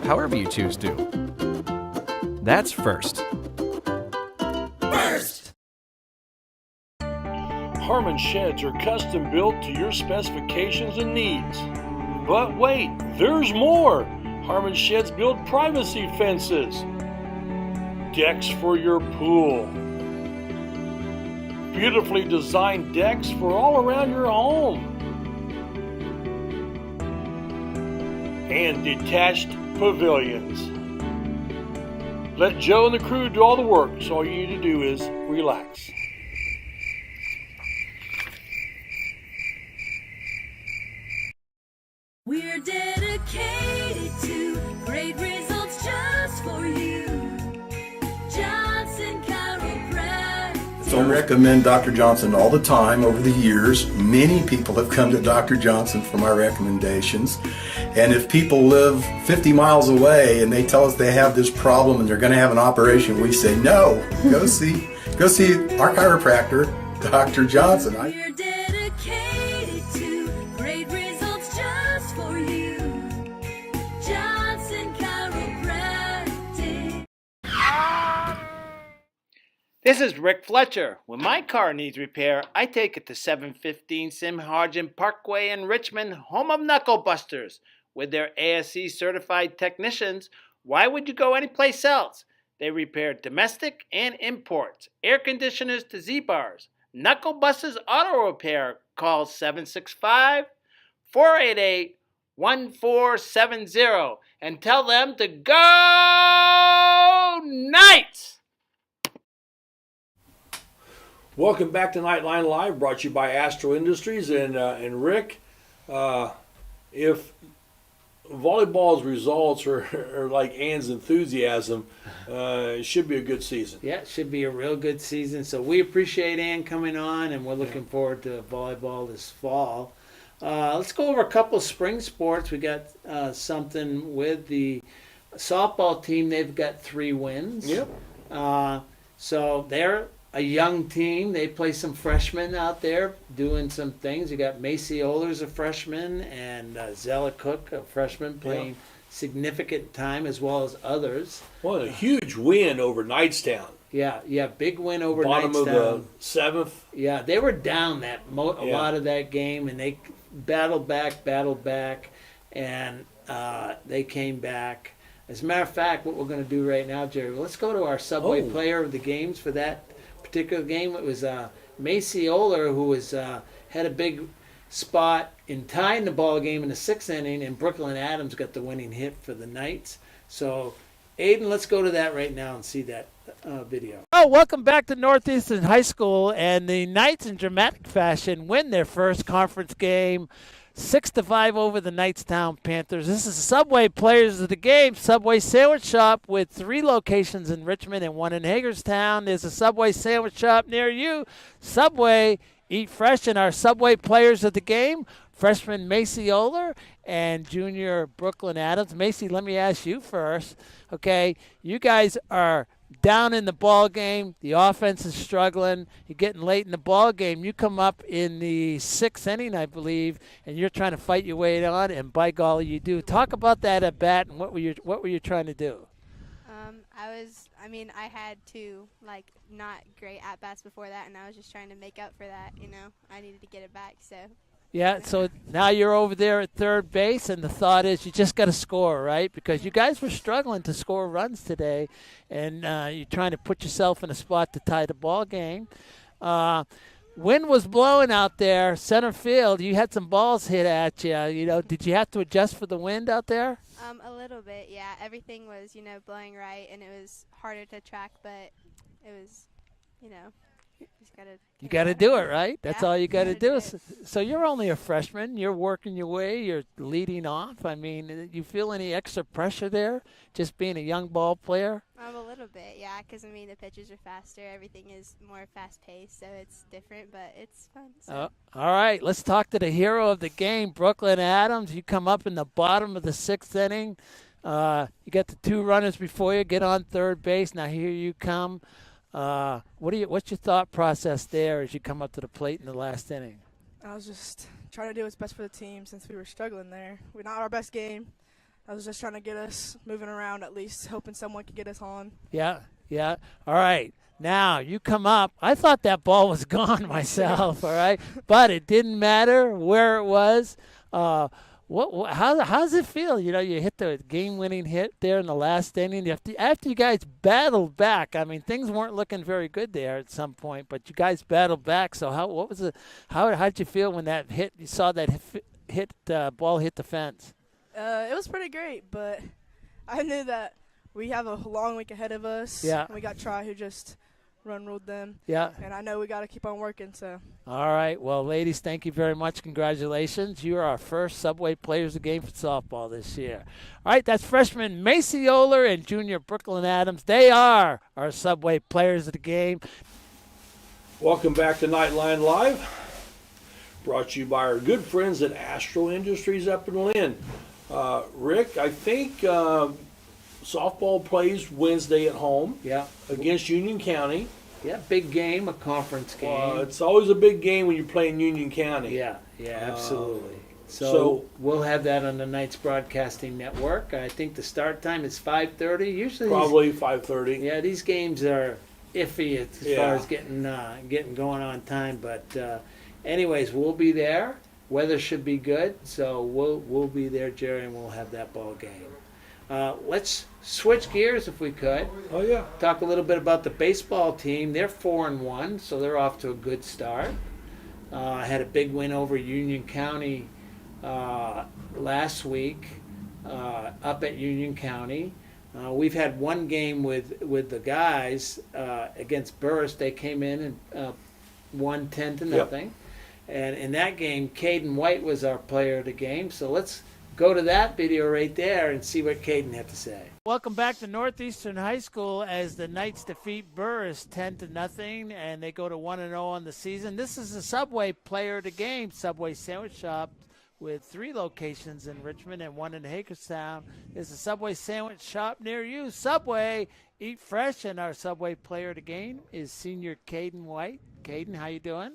however you choose to. That's First. Harmon sheds are custom built to your specifications and needs. But wait, there's more! Harmon sheds build privacy fences, decks for your pool, beautifully designed decks for all around your home, and detached pavilions. Let Joe and the crew do all the work, so all you need to do is relax. We're dedicated to great results just for you. Johnson Chiropractic. So I recommend Dr. Johnson all the time over the years. Many people have come to Dr. Johnson for my recommendations. And if people live 50 miles away and they tell us they have this problem and they're going to have an operation, we say, no, go see our chiropractor, Dr. Johnson. We're dedicated to great results just for you. Johnson Chiropractic. This is Rick Fletcher. When my car needs repair, I take it to 715 Simharjan Parkway in Richmond, home of Knuckle Busters. With their ASE certified technicians, why would you go anyplace else? They repair domestic and imports, air conditioners to Z-bars. Knuckle Busters Auto Repair. Call 765-488-1470 and tell them to go Knights! Welcome back to Knightline Live, brought to you by Astro Industries and Rick. If volleyball's results are like Ann's enthusiasm, it should be a good season. Yeah, it should be a real good season. So we appreciate Ann coming on, and we're looking forward to volleyball this fall. Let's go over a couple of spring sports. We got something with the softball team. They've got 3 wins. Yep. So they're a young team. They play some freshmen out there doing some things. You got Macy Ohlers, a freshman, and Zella Cook, a freshman, playing significant time as well as others. Well, a huge win over Knightstown. Yeah, big win over Bottom Knightstown. of the 7th. Yeah, they were down a lot of that game, and they battled back, and they came back. As a matter of fact, what we're going to do right now, Jerry, let's go to our Subway player of the games for that particular game. It was Macy Oler, who was had a big spot in tying the ball game in the 6th inning, and Brooklyn Adams got the winning hit for the Knights. So, Aiden, let's go to that right now and see that video. Oh, welcome back to Northeastern High School, and the Knights in dramatic fashion win their first conference game 6-5 over the Knightstown Panthers. This is Subway Players of the Game, Subway Sandwich Shop with 3 locations in Richmond and 1 in Hagerstown. There's a Subway Sandwich Shop near you. Subway, eat fresh, and our Subway Players of the Game, freshman Macy Oler and junior Brooklyn Adams. Macy, let me ask you first. Okay, you guys are down in the ball game. The offense is struggling. You're getting late in the ball game. You come up in the 6th inning, I believe, and you're trying to fight your way on. And by golly, you do. Talk about that at bat, and what were you trying to do? I had 2 not great at bats before that, and I was just trying to make up for that. I needed to get it back. So. Yeah, so now you're over there at third base, and the thought is you just got to score, right? Because you guys were struggling to score runs today, and you're trying to put yourself in a spot to tie the ball game. Wind was blowing out there, center field. You had some balls hit at you. Did you have to adjust for the wind out there? A little bit, yeah. Everything was, blowing right, and it was harder to track, but it was, you got to do it, right? That's all you got to do. It. So you're only a freshman. You're working your way. You're leading off. You feel any extra pressure there, just being a young ball player? A little bit, yeah, because, the pitches are faster. Everything is more fast-paced, so it's different, but it's fun. So. All right, let's talk to the hero of the game, Brooklyn Adams. You come up in the bottom of the 6th inning. You got the 2 runners before you, get on third base. Now here you come. What's your thought process there as you come up to the plate in the last inning? I was just trying to do what's best for the team since we were struggling there. We're not our best game. I was just trying to get us moving around at least, hoping someone could get us on. Yeah. All right. Now, you come up. I thought that ball was gone myself, all right? But it didn't matter where it was. How does it feel? You hit the game-winning hit there in the last inning. After you guys battled back, things weren't looking very good there at some point, but you guys battled back. So how did you feel when that hit? You saw that ball hit the fence. It was pretty great, but I knew that we have a long week ahead of us. Yeah. And we got Try, who just ruled them. Yeah. And I know we got to keep on working. So. All right. Well, ladies, thank you very much. Congratulations. You are our first Subway Players of the Game for softball this year. All right. That's freshman Macy Oler and junior Brooklyn Adams. They are our Subway Players of the Game. Welcome back to Knightline Live, brought to you by our good friends at Astro Industries up in Lynn. Rick, I think softball plays Wednesday at home against Union County. Yeah, big game, a conference game. It's always a big game when you're playing Union County. Yeah, absolutely. So we'll have that on the Knights Broadcasting Network. I think the start time is 5:30. Usually, probably 5:30. Yeah, these games are iffy as far as getting going on time. But anyways, we'll be there. Weather should be good, so we'll be there, Jerry, and we'll have that ball game. Let's switch gears if we could. Oh yeah. Talk a little bit about the baseball team. They're 4-1, so they're off to a good start. Had a big win over Union County last week up at Union County. We've had one game with the guys against Burris. They came in and won 10-0. Yep. And in that game, Caden White was our player of the game. So let's go to that video right there and see what Caden had to say. Welcome back to Northeastern High School as the Knights defeat Burris 10-0, and they go to 1-0 on the season. This is the Subway player of the game, Subway Sandwich Shop, with 3 locations in Richmond and 1 in Hagerstown. There's a Subway Sandwich Shop near you. Subway, eat fresh, and our Subway player of the game is senior Caden White. Caden, how you doing?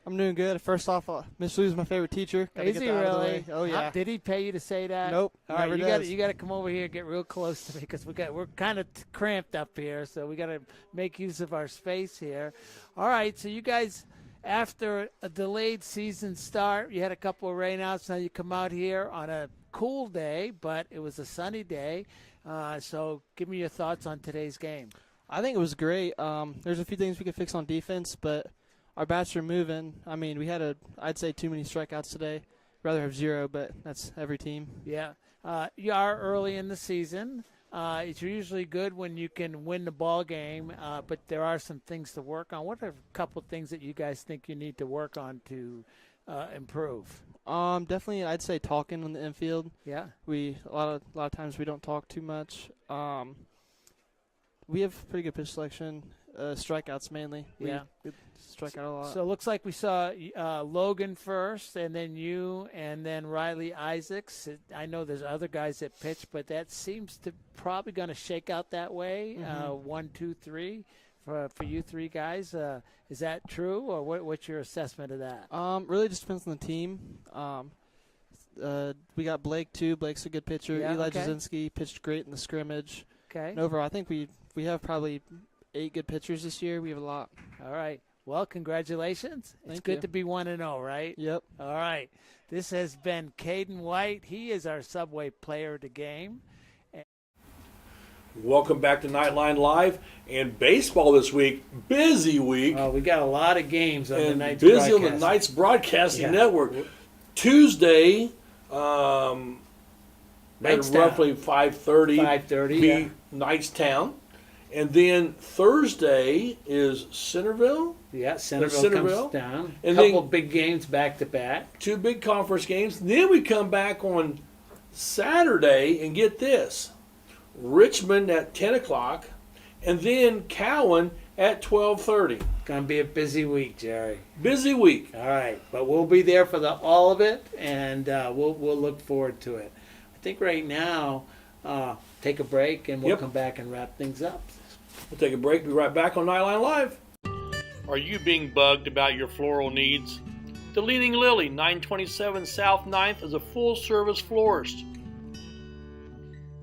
I'm doing good. First off, Miss Lou's my favorite teacher. Is he really? Oh yeah. Did he pay you to say that? Nope. All never right, does. you got to come over here and get real close to me because we're kind of cramped up here, so we got to make use of our space here. All right, so you guys, after a delayed season start, you had a couple of rainouts. Now you come out here on a cool day, but it was a sunny day. So give me your thoughts on today's game. I think it was great. There's a few things we could fix on defense, but our bats are moving. I mean, we had I'd say too many strikeouts today. Rather have 0, but that's every team. Yeah. You are early in the season. It's usually good when you can win the ball game, but there are some things to work on. What are a couple things that you guys think you need to work on to improve? Definitely, I'd say talking on the infield. Yeah. A lot of times we don't talk too much. We have pretty good pitch selection. Strikeouts mainly. We strike out a lot. So it looks like we saw Logan first, and then you, and then Riley Isaacs. I know there's other guys that pitch, but that seems to probably going to shake out that way. 1, 2, 3 for you 3 guys. Is that true, or what's your assessment of that? Really just depends on the team. We got Blake too. Blake's a good pitcher. Yeah, Eli okay. Jasinski pitched great in the scrimmage. Okay. And overall, I think we have probably 8 good pitchers this year. We have a lot. All right. Well, congratulations. It's Thank good you. to be 1-0, right? Yep. All right. This has been Caden White. He is our Subway player of the game. Welcome back to Knightline Live and baseball this week. Busy week. Oh, we got a lot of games on the Knights busy on the Knights Broadcasting Network. Tuesday, at roughly 5:30. 5:30. Knightstown. And then Thursday is Centerville. Yeah, Centerville comes down. And couple then big games back to back. 2 big conference games. Then we come back on Saturday and get this. Richmond at 10 o'clock. And then Cowan at 12:30. Going to be a busy week, Jerry. Busy week. All right. But we'll be there for all of it, and we'll look forward to it. I think right now, take a break, and we'll come back and wrap things up. We'll take a break. Be right back on Knightline Live. Are you being bugged about your floral needs? The Leaning Lily, 927 South 9th, is a full-service florist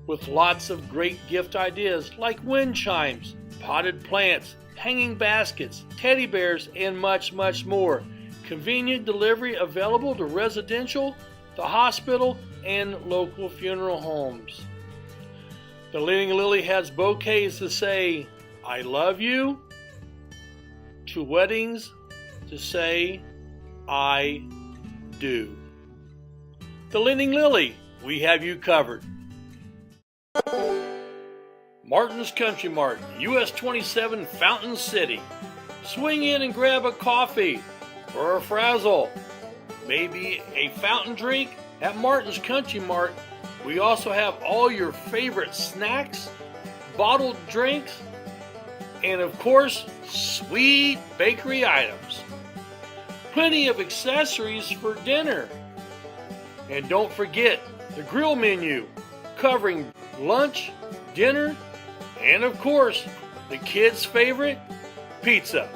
with lots of great gift ideas like wind chimes, potted plants, hanging baskets, teddy bears, and much, much more. Convenient delivery available to residential, the hospital, and local funeral homes. The Leaning Lily has bouquets to say, I love you, to weddings to say, I do. The Leaning Lily, we have you covered. Martin's Country Mart, US 27 Fountain City. Swing in and grab a coffee or a frazzle. Maybe a fountain drink at Martin's Country Mart. We also have all your favorite snacks, bottled drinks, and of course, sweet bakery items. Plenty of accessories for dinner. And don't forget the grill menu, covering lunch, dinner, and of course, the kids' favorite, pizza.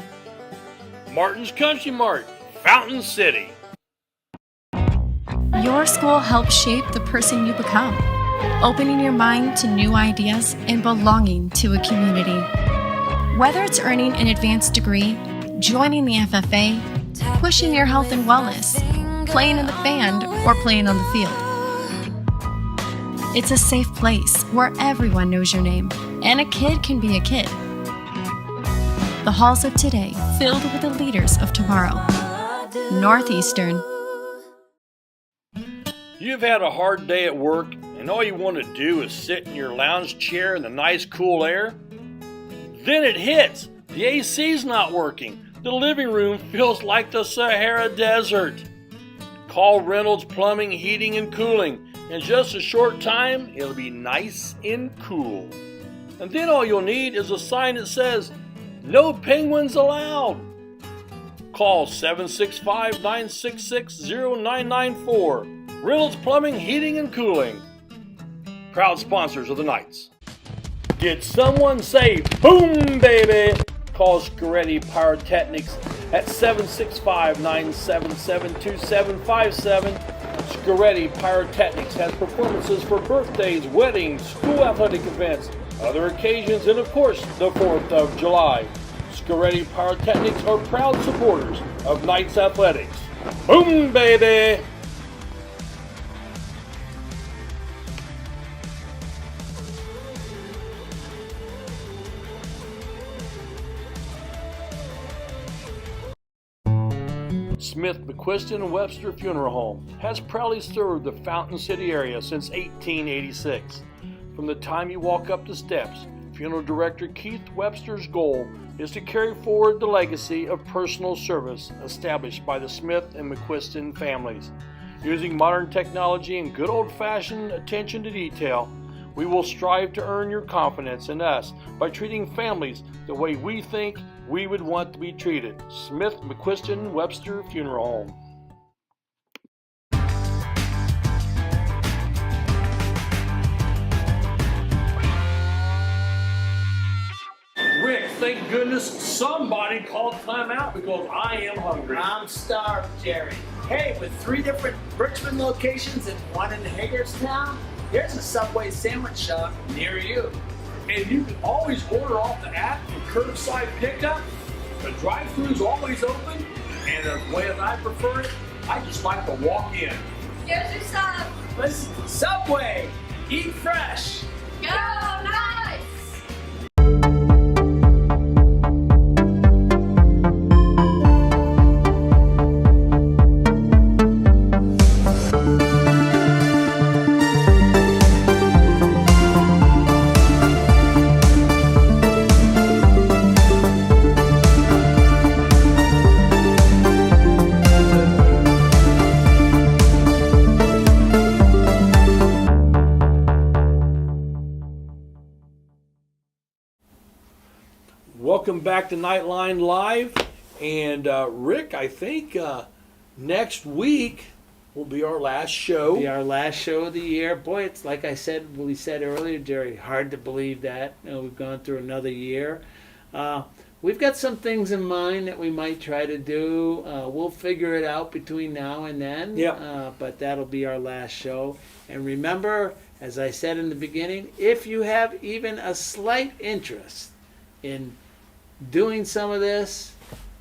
Martin's Country Mart, Fountain City. Your school helps shape the person you become, opening your mind to new ideas and belonging to a community. Whether it's earning an advanced degree, joining the FFA, pushing your health and wellness, playing in the band, or playing on the field. It's a safe place where everyone knows your name, and a kid can be a kid. The halls of today filled with the leaders of tomorrow. Northeastern. You've had a hard day at work, and all you want to do is sit in your lounge chair in the nice cool air? Then it hits! The AC's not working. The living room feels like the Sahara Desert. Call Reynolds Plumbing, Heating, and Cooling. In just a short time, it'll be nice and cool. And then all you'll need is a sign that says, "No penguins allowed." Call 765-966-0994. Reynolds Plumbing, Heating, and Cooling. Proud sponsors of the Knights. Did someone say boom, baby? Call Scaretti Pyrotechnics at 765-977-2757. Scaretti Pyrotechnics has performances for birthdays, weddings, school athletic events, other occasions, and of course, the 4th of July. Scaretti Pyrotechnics are proud supporters of Knights Athletics. Boom, baby! Smith, McQuiston, and Webster Funeral Home has proudly served the Fountain City area since 1886. From the time you walk up the steps, Funeral Director Keith Webster's goal is to carry forward the legacy of personal service established by the Smith and McQuiston families. Using modern technology and good old-fashioned attention to detail, we will strive to earn your confidence in us by treating families the way we think we would want to be treated. Smith, McQuiston, Webster Funeral Home. Rick, thank goodness somebody called time out because I am hungry. I'm starved, Jerry. Hey, with 3 different Richmond locations and 1 in Hagerstown, here's a Subway sandwich shop near you. And you can always order off the app and curbside pickup. The drive-thru's always open, and the way that I prefer it, I just like to walk in. Here's your sub. Listen, Subway, eat fresh. Go Knights! Welcome back to Knightline Live. And Rick, I think next week will be our last show. Be our last show of the year. Boy, it's like we said earlier, Jerry, hard to believe that. We've gone through another year. We've got some things in mind that we might try to do. We'll figure it out between now and then. Yep. But that'll be our last show. And remember, as I said in the beginning, if you have even a slight interest in doing some of this,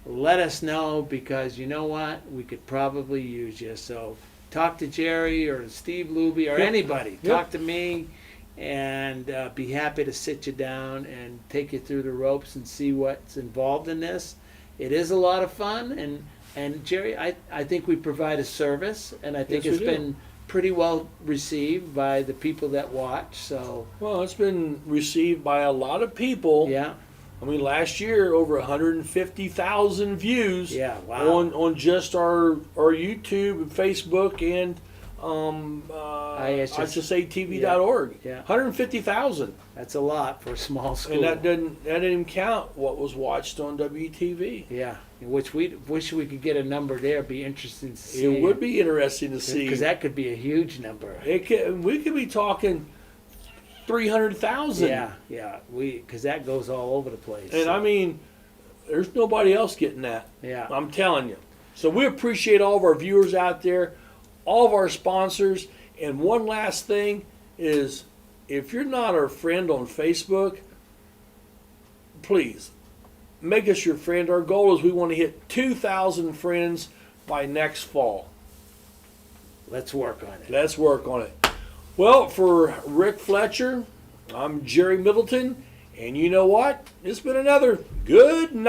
let us know, because you know what? We could probably use you. So talk to Jerry or Steve Luby or anybody. Talk to me, and be happy to sit you down and take you through the ropes and see what's involved in this. It is a lot of fun, and Jerry, I think we provide a service, and I think it's been pretty well received by the people that watch. So well, it's been received by a lot of people. Yeah. I mean, last year over 150,000 views. Yeah, wow. On just our YouTube and Facebook and ISSATV.org. Yeah. 150,000. That's a lot for a small school. And that didn't even count what was watched on WTV. Yeah, which we wish we could get a number there. It'd be interesting to see. It would be interesting to see. Because that could be a huge number. We could be talking 300,000. Yeah, because that goes all over the place. And I mean, there's nobody else getting that. Yeah. I'm telling you. So we appreciate all of our viewers out there, all of our sponsors. And one last thing is, if you're not our friend on Facebook, please make us your friend. Our goal is we want to hit 2,000 friends by next fall. Let's work on it. Let's work on it. Well, for Rick Fletcher, I'm Jerry Middleton. And you know what? It's been another good night.